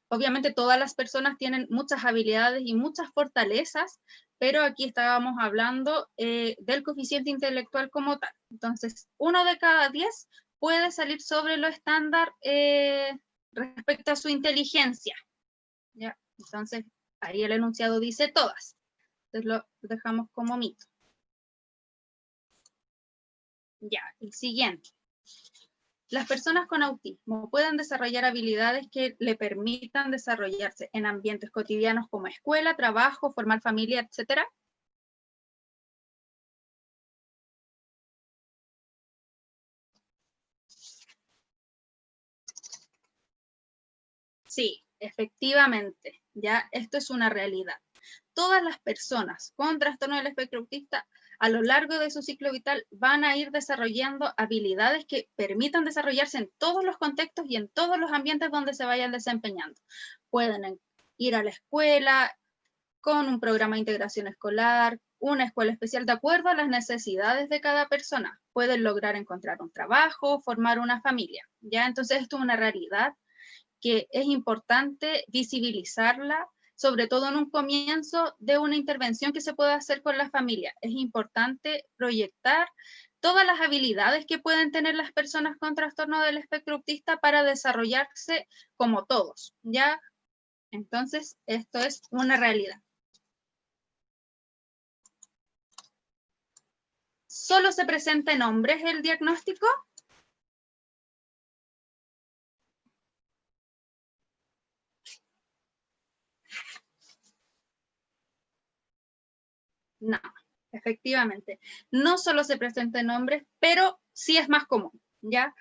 Obviamente todas las personas tienen muchas habilidades y muchas fortalezas, pero aquí estábamos hablando del coeficiente intelectual como tal. Entonces, 1 de cada 10 puede salir sobre lo estándar respecto a su inteligencia, ¿ya? Entonces, ahí el enunciado dice todas. Entonces lo dejamos como mito. Ya, el siguiente. Las personas con autismo pueden desarrollar habilidades que le permitan desarrollarse en ambientes cotidianos como escuela, trabajo, formar familia, etc. Sí, efectivamente, ya esto es una realidad. Todas las personas con trastorno del espectro autista a lo largo de su ciclo vital van a ir desarrollando habilidades que permitan desarrollarse en todos los contextos y en todos los ambientes donde se vayan desempeñando. Pueden ir a la escuela con un programa de integración escolar, una escuela especial de acuerdo a las necesidades de cada persona. Pueden lograr encontrar un trabajo, formar una familia, ¿ya? Entonces esto es una realidad que es importante visibilizarla, sobre todo en un comienzo de una intervención que se pueda hacer con la familia. Es importante proyectar todas las habilidades que pueden tener las personas con trastorno del espectro autista para desarrollarse como todos, ¿ya? Entonces, esto es una realidad. ¿Solo se presenta en hombres el diagnóstico? No, efectivamente. No solo se presenta en hombres, pero sí es más común, ¿ya?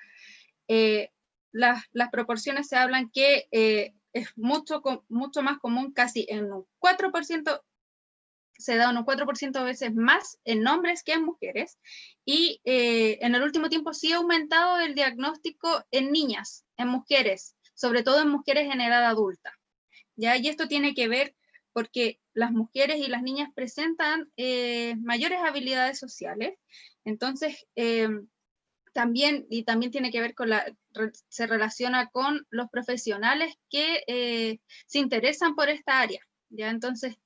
Las proporciones se hablan que es mucho más común, casi en un 4%, se da un 4% de veces más en hombres que en mujeres, y en el último tiempo sí ha aumentado el diagnóstico en niñas, en mujeres, sobre todo en mujeres en edad adulta, ¿ya? Y esto tiene que ver porque las mujeres y las niñas presentan mayores habilidades sociales, entonces también tiene que ver con se relaciona con los profesionales que se interesan por esta área, ¿ya? Entonces,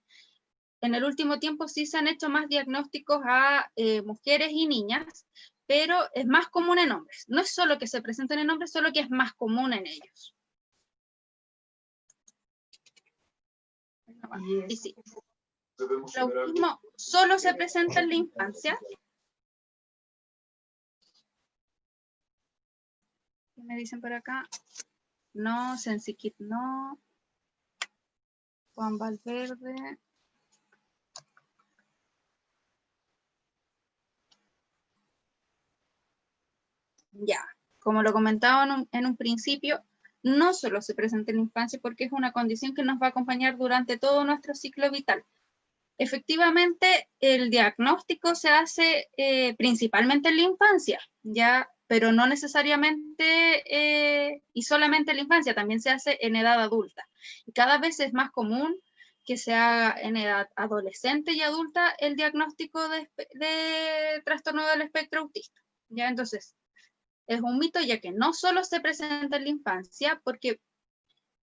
en el último tiempo sí se han hecho más diagnósticos a mujeres y niñas, pero es más común en hombres. No es solo que se presenten en hombres, solo que es más común en ellos. Y sí. Lo último, solo se presenta en la infancia. ¿Qué me dicen por acá? No, Sensikit no. Juan Valverde. Ya, como lo comentaba en un principio, no solo se presenta en la infancia porque es una condición que nos va a acompañar durante todo nuestro ciclo vital. Efectivamente, el diagnóstico se hace principalmente en la infancia, ya, pero no necesariamente y solamente en la infancia, también se hace en edad adulta. Y cada vez es más común que se haga en edad adolescente y adulta el diagnóstico de trastorno del espectro autista. Ya, entonces, es un mito ya que no solo se presenta en la infancia, porque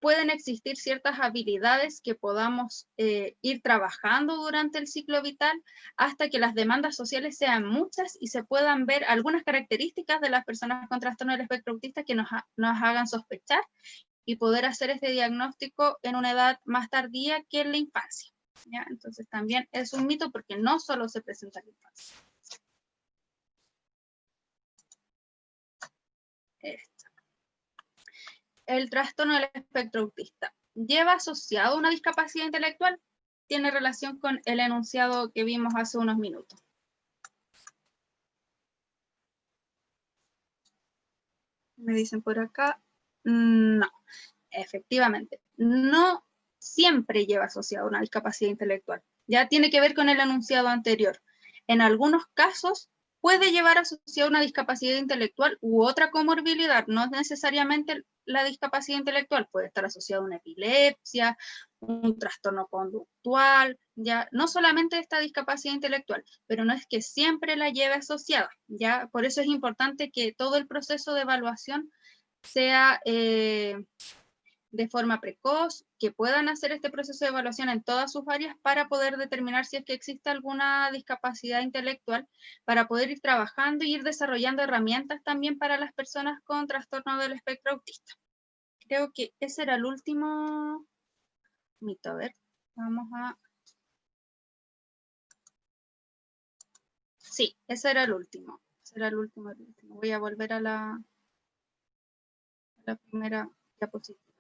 pueden existir ciertas habilidades que podamos ir trabajando durante el ciclo vital hasta que las demandas sociales sean muchas y se puedan ver algunas características de las personas con trastorno del espectro autista que nos hagan sospechar y poder hacer este diagnóstico en una edad más tardía que en la infancia, ¿ya? Entonces también es un mito porque no solo se presenta en la infancia. El trastorno del espectro autista lleva asociado una discapacidad intelectual, tiene relación con el enunciado que vimos hace unos minutos. Me dicen por acá, no, efectivamente, no siempre lleva asociado una discapacidad intelectual, ya tiene que ver con el enunciado anterior. En algunos casos puede llevar asociado una discapacidad intelectual u otra comorbilidad, no necesariamente la discapacidad intelectual, puede estar asociada a una epilepsia, un trastorno conductual, ya no solamente esta discapacidad intelectual, pero no es que siempre la lleve asociada, ya por eso es importante que todo el proceso de evaluación sea de forma precoz, que puedan hacer este proceso de evaluación en todas sus áreas para poder determinar si es que existe alguna discapacidad intelectual, para poder ir trabajando y ir desarrollando herramientas también para las personas con trastorno del espectro autista. Creo que ese era el último mito. A ver, vamos a... Sí, ese era el último. Ese era el último. Voy a volver a la primera diapositiva.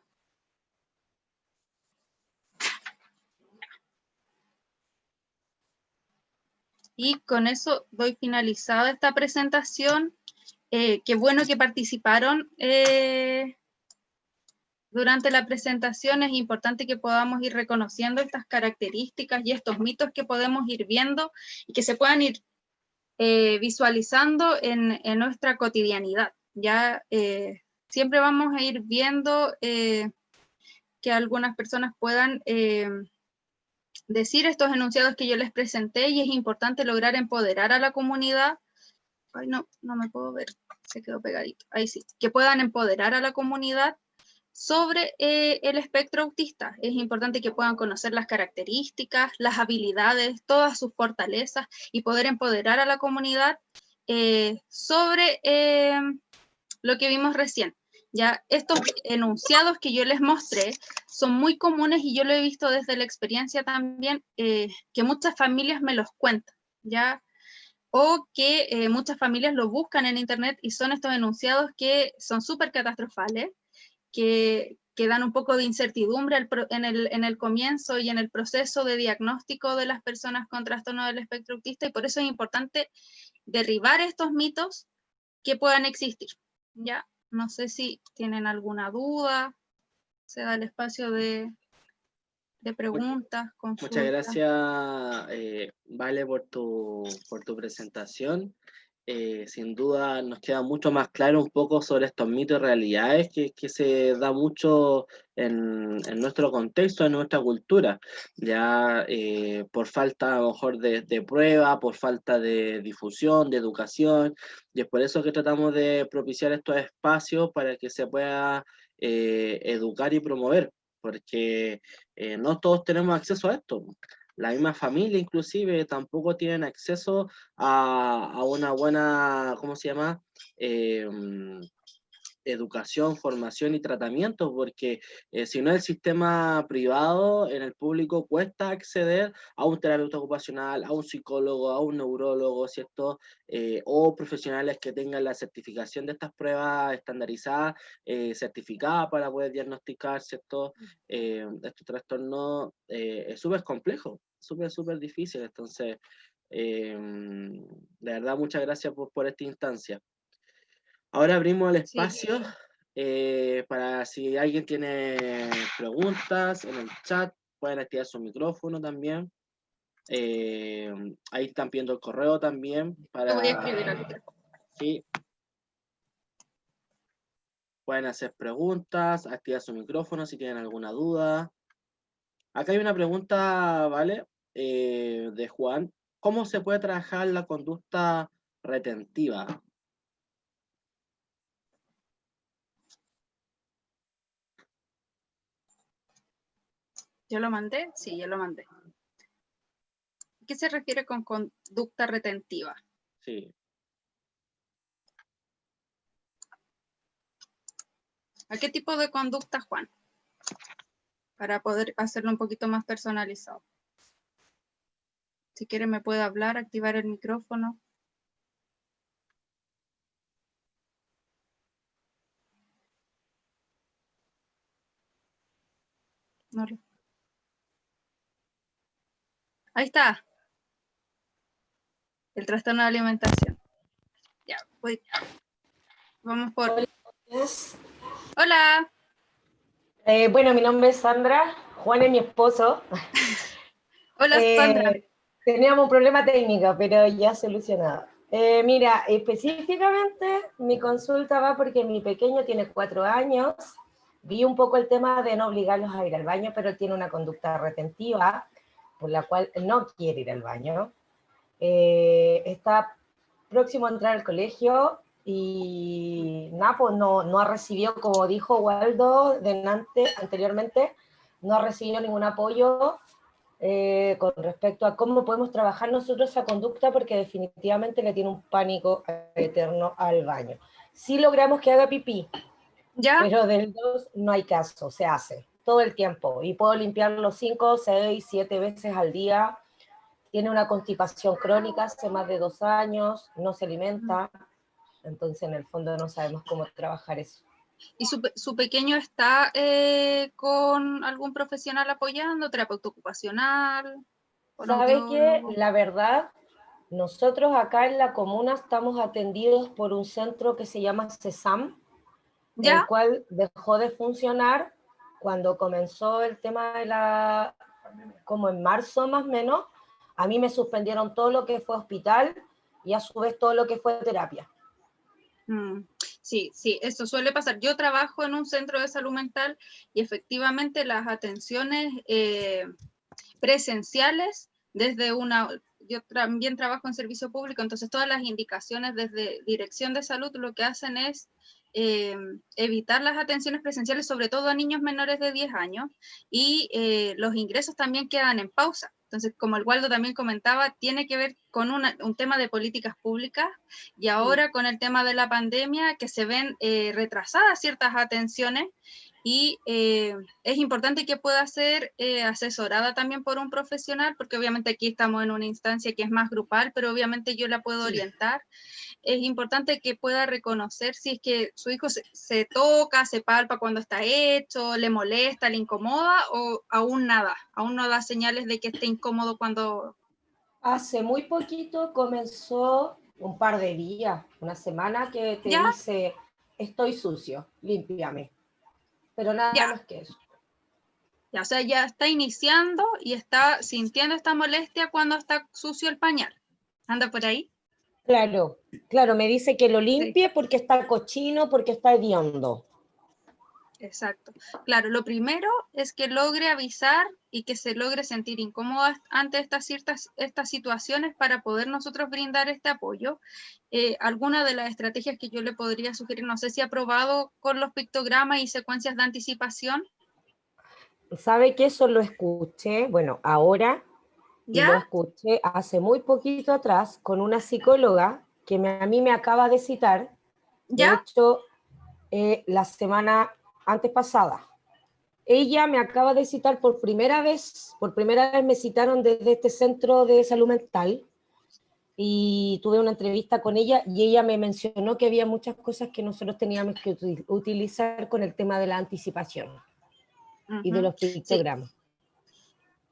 Y con eso doy finalizada esta presentación. Qué bueno que participaron durante la presentación. Es importante que podamos ir reconociendo estas características y estos mitos que podemos ir viendo y que se puedan ir visualizando en nuestra cotidianidad. Ya siempre vamos a ir viendo que algunas personas puedan decir estos enunciados que yo les presenté, y es importante lograr empoderar a la comunidad. Ay, no me puedo ver, se quedó pegadito. Ahí sí, que puedan empoderar a la comunidad sobre el espectro autista. Es importante que puedan conocer las características, las habilidades, todas sus fortalezas, y poder empoderar a la comunidad sobre lo que vimos recién. Ya estos enunciados que yo les mostré son muy comunes, y yo lo he visto desde la experiencia también, que muchas familias me los cuentan, ya o que muchas familias lo buscan en internet y son estos enunciados que son súper catastrofales, que dan un poco de incertidumbre en el comienzo y en el proceso de diagnóstico de las personas con trastorno del espectro autista, y por eso es importante derribar estos mitos que puedan existir. Ya, no sé si tienen alguna duda, se da el espacio de preguntas, Muchas consultas. gracias, Vale, por tu presentación. Sin duda nos queda mucho más claro un poco sobre estos mitos y realidades que se da mucho en nuestro contexto, en nuestra cultura, ya por falta a lo mejor de prueba, por falta de difusión, de educación, y es por eso que tratamos de propiciar estos espacios para que se pueda educar y promover, porque no todos tenemos acceso a esto. La misma familia inclusive tampoco tienen acceso a una buena, ¿cómo se llama? Educación, formación y tratamiento, porque si no el sistema privado, en el público cuesta acceder a un terapeuta ocupacional, a un psicólogo, a un neurólogo, ¿cierto? O profesionales que tengan la certificación de estas pruebas estandarizadas, certificadas para poder diagnosticar, ¿cierto? Estos trastornos es súper complejo, súper difícil, entonces, de verdad, muchas gracias por esta instancia. Ahora abrimos el espacio para si alguien tiene preguntas en el chat, pueden activar su micrófono también. Ahí están viendo el correo también. Lo voy a escribir al micrófono. Sí. Pueden hacer preguntas, activar su micrófono si tienen alguna duda. Acá hay una pregunta, ¿vale? De Juan. ¿Cómo se puede trabajar la conducta retentiva? ¿Yo lo mandé? Sí, yo lo mandé. ¿Qué se refiere con conducta retentiva? Sí. ¿A qué tipo de conducta, Juan? Para poder hacerlo un poquito más personalizado. Si quiere me puede hablar, activar el micrófono. No lo... Ahí está. El trastorno de alimentación. Ya, voy. Vamos por... Hola. Bueno, mi nombre es Sandra, Juan es mi esposo. Hola, Sandra. Teníamos un problema técnico, pero ya solucionado. Mira, específicamente mi consulta va porque mi pequeño tiene 4 años, vi un poco el tema de no obligarlos a ir al baño, pero tiene una conducta retentiva, por la cual no quiere ir al baño. Está próximo a entrar al colegio y nada, pues no ha recibido, como dijo Waldo anteriormente, no ha recibido ningún apoyo con respecto a cómo podemos trabajar nosotros esa conducta, porque definitivamente le tiene un pánico eterno al baño. Sí logramos que haga pipí, ¿Ya? Pero del 2 no hay caso, se hace todo el tiempo, y puedo limpiarlo 5, 6, 7 veces al día. Tiene una constipación crónica hace más de 2 años, no se alimenta, entonces en el fondo no sabemos cómo trabajar eso. ¿Y su pequeño está con algún profesional apoyando, terapeuta ocupacional? ¿Sabe qué? La verdad, nosotros acá en la comuna estamos atendidos por un centro que se llama CESAM, ¿Ya? el cual dejó de funcionar cuando comenzó el tema de como en marzo más o menos. A mí me suspendieron todo lo que fue hospital y a su vez todo lo que fue terapia. Sí, eso suele pasar. Yo trabajo en un centro de salud mental y efectivamente las atenciones presenciales yo también trabajo en servicio público, entonces todas las indicaciones desde Dirección de Salud lo que hacen es evitar las atenciones presenciales, sobre todo a niños menores de 10 años, y los ingresos también quedan en pausa. Entonces, como el Waldo también comentaba, tiene que ver con un tema de políticas públicas, y ahora con el tema de la pandemia, que se ven retrasadas ciertas atenciones, Y es importante que pueda ser asesorada también por un profesional, porque obviamente aquí estamos en una instancia que es más grupal, pero obviamente yo la puedo orientar. Es importante que pueda reconocer si es que su hijo se toca, se palpa cuando está hecho, le molesta, le incomoda, o aún nada, aún no da señales de que esté incómodo cuando... Hace muy poquito comenzó, un par de días, una semana, que te Ya, dice, estoy sucio, límpiame. Pero nada ya, más que eso. ya, o sea, ya está iniciando y está sintiendo esta molestia cuando está sucio el pañal. ¿Anda por ahí? Claro, claro, me dice que lo Sí. limpie porque está cochino, porque está hediondo. Exacto. Claro, lo primero es que logre avisar y que se logre sentir incómoda ante estas situaciones para poder nosotros brindar este apoyo. Alguna de las estrategias que yo le podría sugerir, no sé si ha probado con los pictogramas y secuencias de anticipación. ¿Sabe que eso lo escuché? Bueno, ahora, y ¿Ya? lo escuché hace muy poquito atrás con una psicóloga que a mí me acaba de citar, de ¿Ya? hecho, la semana antes pasada. Ella me acaba de citar por primera vez me citaron desde este centro de salud mental y tuve una entrevista con ella y ella me mencionó que había muchas cosas que nosotros teníamos que utilizar con el tema de la anticipación y de Ujú. los Sí, pictogramas.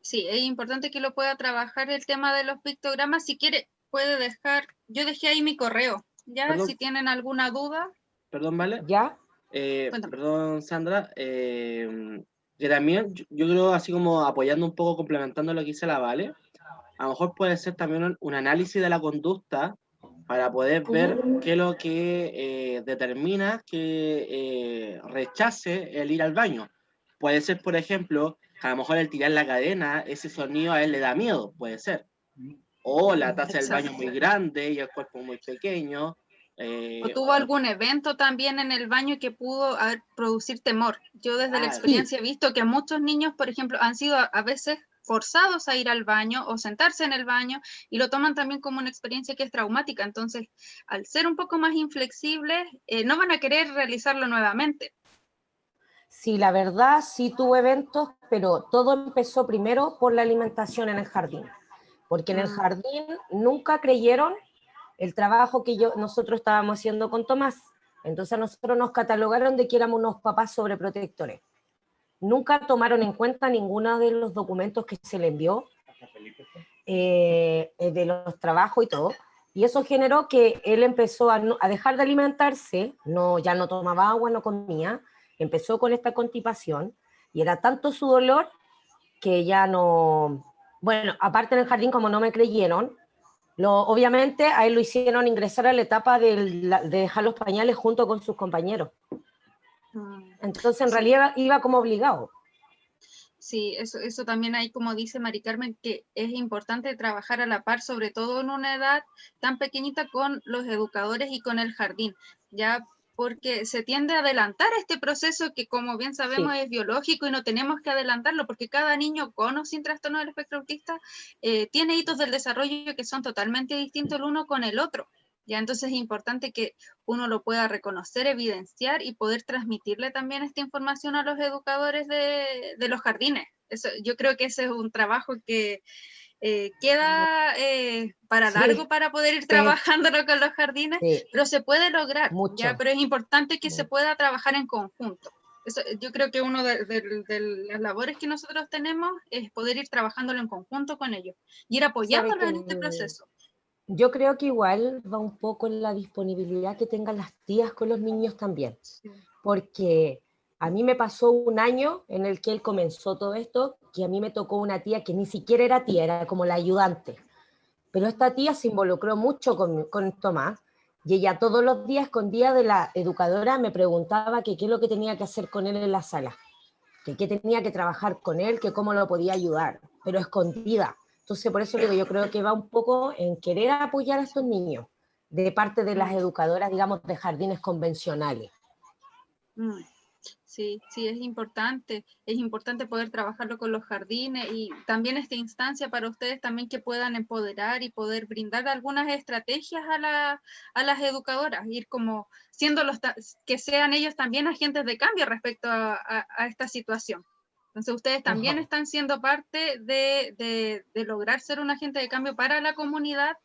sí, es importante que lo pueda trabajar el tema de los pictogramas. Si quiere, puede dejar, yo dejé ahí mi correo, ¿ya? Perdón, Si tienen alguna duda, perdón, ¿vale? ¿Ya? cuéntame. Perdón, Sandra, que también yo creo, así como apoyando un poco, complementando lo que dice la Vale, a lo mejor puede ser también un análisis de la conducta para poder ver qué es lo que determina que rechace el ir al baño. Puede ser, por ejemplo, que a lo mejor el tirar la cadena, ese sonido a él le da miedo, puede ser. O la taza del baño muy Exacto. grande y el cuerpo muy pequeño. ¿O tuvo O, algún evento también en el baño que pudo producir temor? Yo desde la Sí, experiencia he visto que muchos niños, por ejemplo, han sido a veces forzados a ir al baño o sentarse en el baño y lo toman también como una experiencia que es traumática. Entonces, al ser un poco más inflexibles, no van a querer realizarlo nuevamente. sí, la verdad sí tuve eventos, pero todo empezó primero por la alimentación en el jardín, porque en el Mm, jardín nunca creyeron el trabajo que nosotros estábamos haciendo con Tomás. Entonces a nosotros nos catalogaron de que éramos unos papás sobreprotectores. Nunca tomaron en cuenta ninguno de los documentos que se le envió, de los trabajos y todo. Y eso generó que él empezó a dejar de alimentarse, ya no tomaba agua, no comía, empezó con esta constipación y era tanto su dolor que ya no... Bueno, aparte en el jardín, como no me creyeron, obviamente a él lo hicieron ingresar a la etapa de dejar los pañales junto con sus compañeros. mm. Entonces en Sí, realidad iba como obligado. sí, eso también hay, como dice Mari Carmen, que es importante trabajar a la par, sobre todo en una edad tan pequeñita con los educadores y con el jardín, ya porque se tiende a adelantar este proceso que, como bien sabemos, Sí, es biológico y no tenemos que adelantarlo porque cada niño con o sin trastorno del espectro autista tiene hitos del desarrollo que son totalmente distintos el uno con el otro. Ya, entonces es importante que uno lo pueda reconocer, evidenciar y poder transmitirle también esta información a los educadores de los jardines. Eso, yo creo que ese es un trabajo que queda para largo sí, para poder ir sí, trabajándolo con los jardines, sí, pero se puede lograr, ¿ya? mucho. Pero es importante que se mucho. pueda trabajar en conjunto. Eso, yo creo que una de las labores que nosotros tenemos es poder ir trabajándolo en conjunto con ellos y ir Sabe apoyándolos que en este proceso. yo creo que igual va un poco en la disponibilidad que tengan las tías con los niños también, Sí. porque a mí me pasó un año en el que él comenzó todo esto, que a mí me tocó una tía que ni siquiera era tía, era como la ayudante, pero esta tía se involucró mucho con Tomás y ella todos los días, escondida de la educadora, me preguntaba que qué es lo que tenía que hacer con él en la sala, que qué tenía que trabajar con él, que cómo lo podía ayudar, pero escondida. Entonces, por eso digo, yo creo que va un poco en querer apoyar a estos niños de parte de las Mm, educadoras, digamos, de jardines convencionales. mm. Sí, sí, es importante poder trabajarlo con los jardines y también esta instancia para ustedes también que puedan empoderar y poder brindar algunas estrategias a las educadoras, ir como siendo que sean ellos también agentes de cambio respecto a esta situación. Entonces ustedes también Ajá. están siendo parte de lograr ser un agente de cambio para la comunidad,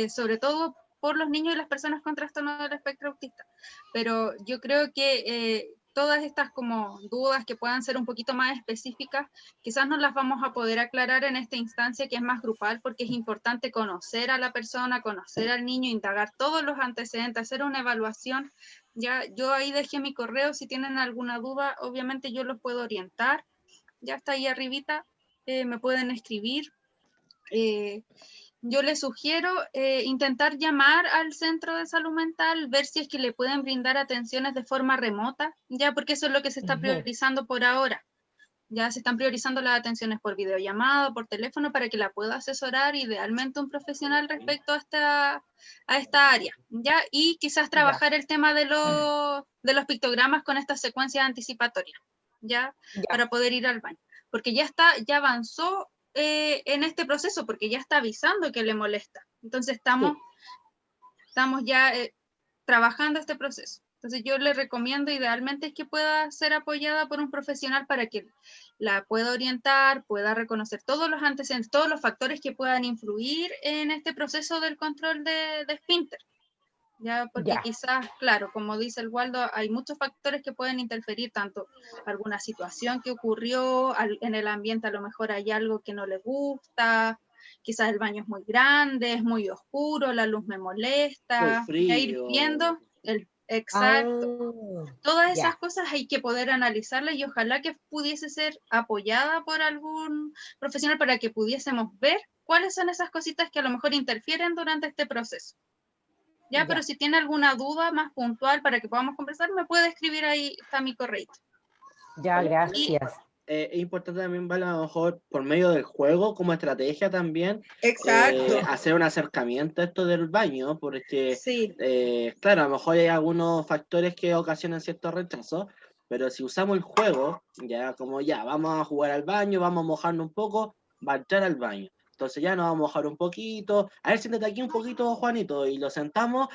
sobre todo por los niños y las personas con trastorno del espectro autista. Pero yo creo que todas estas como dudas que puedan ser un poquito más específicas, quizás no las vamos a poder aclarar en esta instancia que es más grupal, porque es importante conocer a la persona, conocer al niño, indagar todos los antecedentes, hacer una evaluación. Ya, yo ahí dejé mi correo, si tienen alguna duda, obviamente yo los puedo orientar, ya está ahí arribita, me pueden escribir. Yo les sugiero intentar llamar al centro de salud mental, ver si es que le pueden brindar atenciones de forma remota, ya porque eso es lo que se está Ujú. priorizando por ahora. Ya se están priorizando las atenciones por videollamada, por teléfono, para que la pueda asesorar idealmente un profesional respecto a esta área, ¿ya? Y quizás Ya, trabajar el tema de los pictogramas con estas secuencias anticipatorias, ¿ya? ya, Para poder ir al baño. Porque ya avanzó en este proceso, porque ya está avisando que le molesta. Entonces sí, estamos ya trabajando este proceso. Entonces yo le recomiendo idealmente es que pueda ser apoyada por un profesional para que la pueda orientar, pueda reconocer todos los antecedentes, todos los factores que puedan influir en este proceso del control de esfínter. Ya, porque ya. quizás, claro, como dice el Waldo, hay muchos factores que pueden interferir, tanto alguna situación que ocurrió en el ambiente, a lo mejor hay algo que no le gusta, quizás el baño es muy grande, es muy oscuro, la luz me Muy molesta, ya ir frío. viendo el exacto. Ah, Todas esas ya. cosas hay que poder analizarlas y ojalá que pudiese ser apoyada por algún profesional para que pudiésemos ver cuáles son esas cositas que a lo mejor interfieren durante este proceso. Ya, pero Ya, si tiene alguna duda más puntual para que podamos conversar, me puede escribir ahí, está mi correo. ya, Oye, Y gracias. es importante también, ¿vale? A lo mejor por medio del juego, como estrategia también, exacto, hacer un acercamiento a esto del baño, porque, sí, claro, a lo mejor hay algunos factores que ocasionan cierto rechazo, pero si usamos el juego, ya como ya, vamos a jugar al baño, vamos a mojarnos un poco, va a entrar al baño. Entonces ya nos vamos a mojar un poquito, a ver, siéntate aquí un poquito, Juanito, y lo sentamos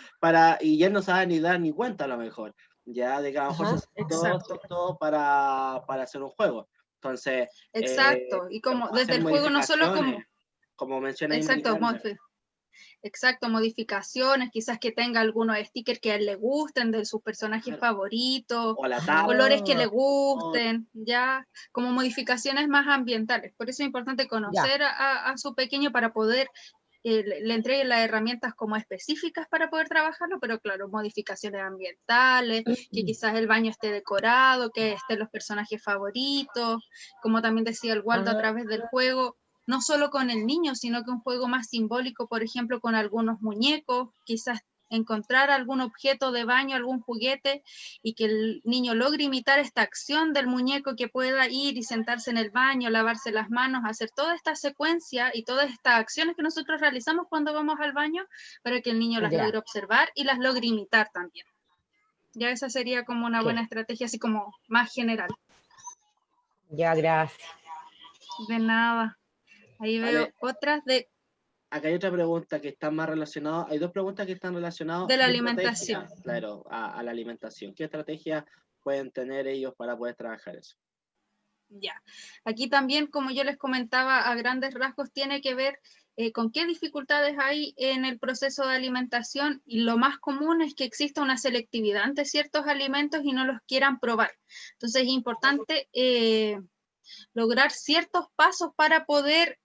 y él no se va a ni dar ni cuenta a lo mejor, ya de que a lo mejor se Ajá. sentó, exacto, para hacer un juego. Entonces, exacto. Y como podemos desde hacer el juego no solo modificaciones, como, como menciona ahí exacto, Maricarmen, exacto, modificaciones, quizás que tenga algunos stickers que a él le gusten de sus personajes favoritos, o la colores que le Ah, tapa, gusten, ya, como modificaciones más ambientales. Por eso es importante ya. conocer a su pequeño para poder le entreguen las herramientas como específicas para poder trabajarlo, pero claro, modificaciones ambientales, que quizás el baño esté decorado, que estén los personajes favoritos, como también decía el Waldo a Ah, través del juego, no solo con el niño, sino que un juego más simbólico, por ejemplo, con algunos muñecos, quizás encontrar algún objeto de baño, algún juguete, y que el niño logre imitar esta acción del muñeco, que pueda ir y sentarse en el baño, lavarse las manos, hacer toda esta secuencia y todas estas acciones que nosotros realizamos cuando vamos al baño, para que el niño las ya. logre observar y las logre imitar también. Ya esa sería como una Ok. buena estrategia, así como más general. Ya, gracias. De nada. Ahí veo ¿vale? otras Acá hay otra pregunta que está más relacionada, hay dos preguntas que están relacionadas, de la ¿qué alimentación. estrategia, claro, a la alimentación? ¿Qué estrategia pueden tener ellos para poder trabajar eso? Ya. Aquí también, como yo les comentaba, a grandes rasgos tiene que ver con qué dificultades hay en el proceso de alimentación, y lo más común es que exista una selectividad ante ciertos alimentos y no los quieran probar. Entonces es importante lograr ciertos pasos para poder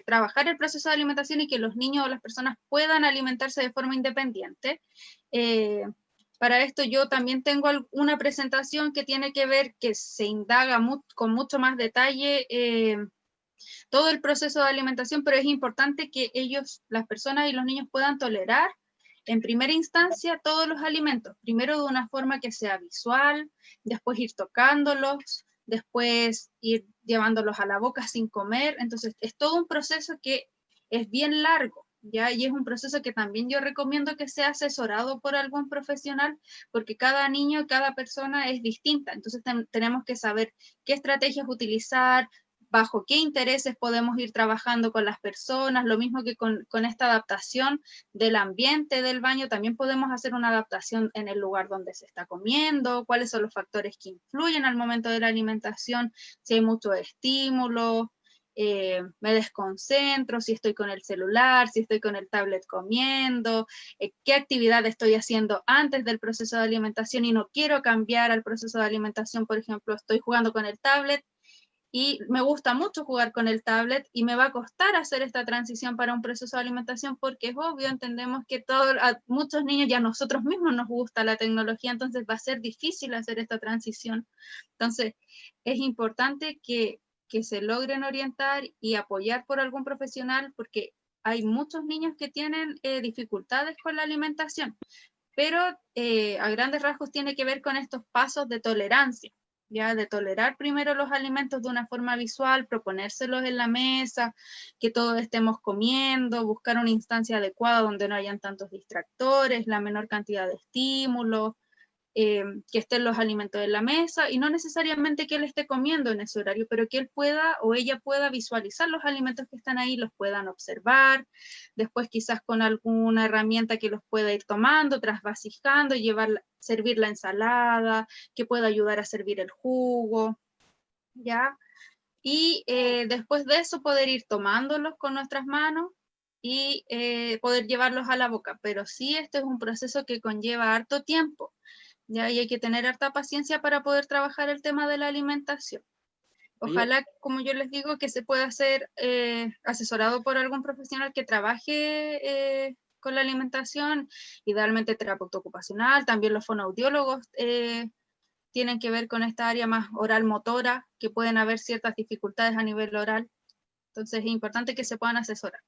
trabajar el proceso de alimentación y que los niños o las personas puedan alimentarse de forma independiente. Eh, para esto yo también tengo una presentación que tiene que ver, que se indaga con mucho más detalle todo el proceso de alimentación, pero es importante que ellos, las personas y los niños puedan tolerar en primera instancia todos los alimentos, primero de una forma que sea visual, después ir tocándolos, después ir llevándolos a la boca sin comer. Entonces es todo un proceso que es bien largo, ¿ya? Y es un proceso que también yo recomiendo que sea asesorado por algún profesional, porque cada niño, cada persona es distinta, entonces tenemos que saber qué estrategias utilizar, bajo qué intereses podemos ir trabajando con las personas, lo mismo que con esta adaptación del ambiente del baño, también podemos hacer una adaptación en el lugar donde se está comiendo, cuáles son los factores que influyen al momento de la alimentación, si hay mucho estímulo, me desconcentro, si estoy con el celular, si estoy con el tablet comiendo, qué actividad estoy haciendo antes del proceso de alimentación y no quiero cambiar al proceso de alimentación, por ejemplo, estoy jugando con el tablet y me gusta mucho jugar con el tablet y me va a costar hacer esta transición para un proceso de alimentación porque es obvio, entendemos que a muchos niños y a nosotros mismos nos gusta la tecnología, entonces va a ser difícil hacer esta transición. Entonces, es importante que se logren orientar y apoyar por algún profesional porque hay muchos niños que tienen dificultades con la alimentación, pero a grandes rasgos tiene que ver con estos pasos de tolerancia, ya de tolerar primero los alimentos de una forma visual, proponérselos en la mesa, que todos estemos comiendo, buscar una instancia adecuada donde no hayan tantos distractores, la menor cantidad de estímulos, que estén los alimentos en la mesa y no necesariamente que él esté comiendo en ese horario, pero que él pueda o ella pueda visualizar los alimentos que están ahí, los puedan observar, después quizás con alguna herramienta que los pueda ir tomando, trasvasijando, servir la ensalada, que pueda ayudar a servir el jugo, ¿ya? Y después de eso poder ir tomándolos con nuestras manos y poder llevarlos a la boca, pero sí este es un proceso que conlleva harto tiempo, ¿ya? Y hay que tener harta paciencia para poder trabajar el tema de la alimentación. Oye, Ojalá, como yo les digo, que se pueda hacer asesorado por algún profesional que trabaje con la alimentación, idealmente terapeuta ocupacional, también los fonoaudiólogos tienen que ver con esta área más oral motora, que pueden haber ciertas dificultades a nivel oral, entonces es importante que se puedan asesorar.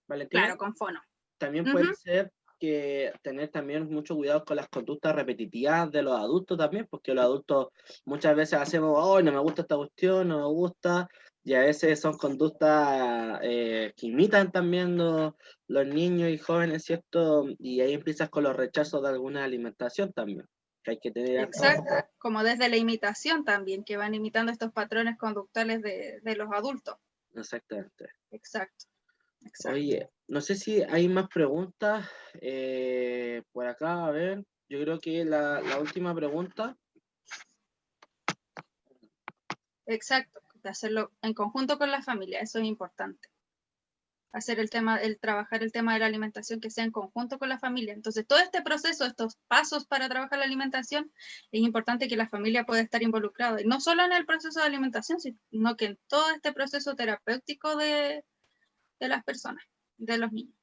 Valentina, Claro, con fono. también Uh puede -huh. ser que tener también mucho cuidado con las conductas repetitivas de los adultos también, porque los adultos muchas veces hacemos, oh, no me gusta esta cuestión, no me gusta, y a veces son conductas que imitan también los niños y jóvenes, ¿cierto? Y ahí empiezas con los rechazos de alguna alimentación también, que hay que tener Exacto, como desde la imitación también, que van imitando estos patrones conductuales de los adultos. Exactamente. Exacto, exacto. Oye, no sé si hay más preguntas por acá, a ver, yo creo que la última pregunta. Exacto, de hacerlo en conjunto con la familia, eso es importante. Hacer trabajar el tema de la alimentación que sea en conjunto con la familia. Entonces, todo este proceso, estos pasos para trabajar la alimentación, es importante que la familia pueda estar involucrada, y no solo en el proceso de alimentación, sino que en todo este proceso terapéutico de las personas, de los niños.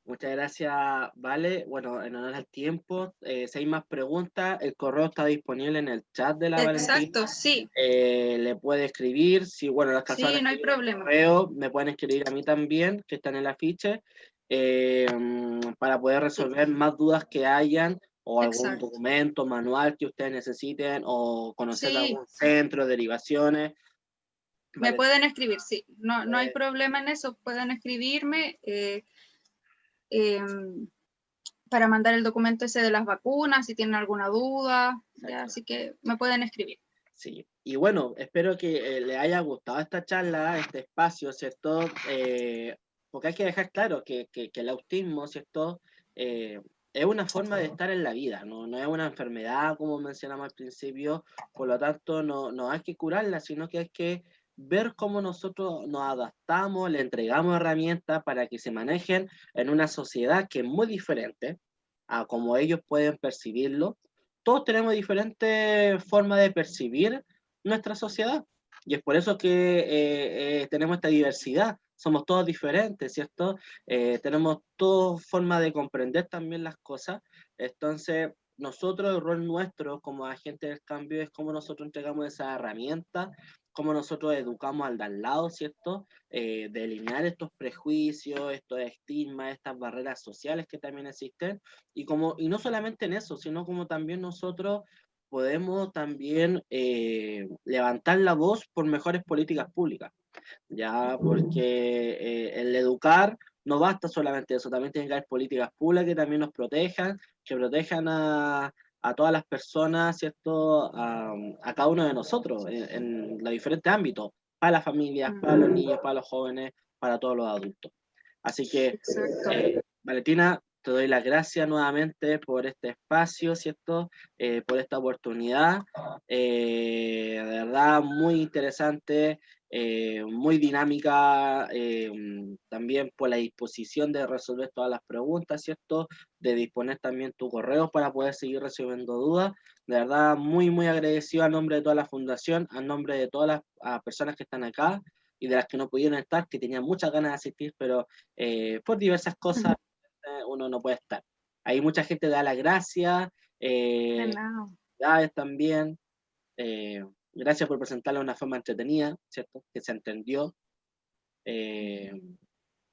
Muchas gracias, Vale. Bueno, en honor al tiempo, si hay más preguntas, el correo está disponible en el chat de la Valentina. Exacto, sí. Le puede escribir, si bueno, las Sí, casadas no hay problema. correo, me pueden escribir a mí también, que están en el afiche, para poder resolver más dudas que hayan, o algún Exacto. documento, manual que ustedes necesiten, o conocer de Sí, algún centro, derivaciones. me Vale. pueden escribir, sí. No hay problema en eso, pueden escribirme. Para mandar el documento ese de las vacunas, si tienen alguna duda, ya, así que me pueden escribir. Sí, y bueno, espero que le haya gustado esta charla, este espacio, ¿cierto? Porque hay que dejar claro que el autismo, ¿cierto? Es una forma de estar en la vida, no es una enfermedad, como mencionamos al principio, por lo tanto no hay que curarla, sino que hay que ver cómo nosotros nos adaptamos, le entregamos herramientas para que se manejen en una sociedad que es muy diferente a como ellos pueden percibirlo. Todos tenemos diferentes formas de percibir nuestra sociedad y es por eso que tenemos esta diversidad. Somos todos diferentes, ¿cierto? Tenemos todas formas de comprender también las cosas. Entonces, nosotros, el rol nuestro como agentes del cambio es cómo nosotros entregamos esa herramienta, cómo nosotros educamos al de al lado, ¿cierto? De eliminar estos prejuicios, estos estigmas, estas barreras sociales que también existen, y no solamente en eso, sino como también nosotros podemos también levantar la voz por mejores políticas públicas, ya, porque el educar no basta solamente eso, también tienen que haber políticas públicas que también nos protejan, que protejan a todas las personas, ¿cierto? A cada uno de nosotros en los diferentes ámbitos, para las familias, para los niños, para los jóvenes, para todos los adultos. Así que, Exacto. Valentina, te doy las gracias nuevamente por este espacio, ¿cierto? Por esta oportunidad. De verdad, muy interesante, muy dinámica, también por la disposición de resolver todas las preguntas, ¿cierto? De disponer también tu correo para poder seguir recibiendo dudas. De verdad, muy, muy agradecido a nombre de toda la fundación, a nombre de todas las personas que están acá y de las que no pudieron estar, que tenían muchas ganas de asistir, pero por diversas cosas uno no puede estar. Hay mucha gente que da las gracias, De nada. también. Gracias por presentarlo de una forma entretenida, ¿cierto? Que se entendió.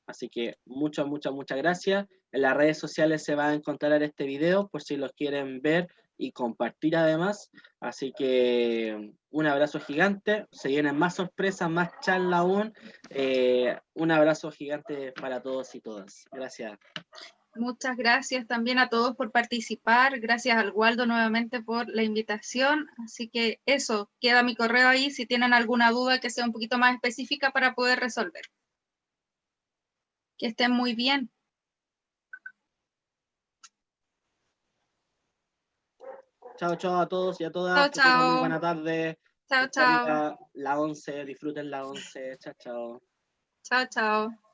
Así que muchas, muchas, muchas gracias. En las redes sociales se va a encontrar este video por si los quieren ver y compartir además. Así que un abrazo gigante. Se vienen más sorpresas, más charla aún. Un abrazo gigante para todos y todas. Gracias. Muchas gracias también a todos por participar. Gracias al Waldo nuevamente por la invitación. Así que eso, queda mi correo ahí si tienen alguna duda que sea un poquito más específica para poder resolver. Que estén muy bien. Chao, chao a todos y a todas. Chao, Que tengan muy chao. buena tarde. Chao, Está chao. arriba la 11. Disfruten la 11. Chao, chao. Chao, chao.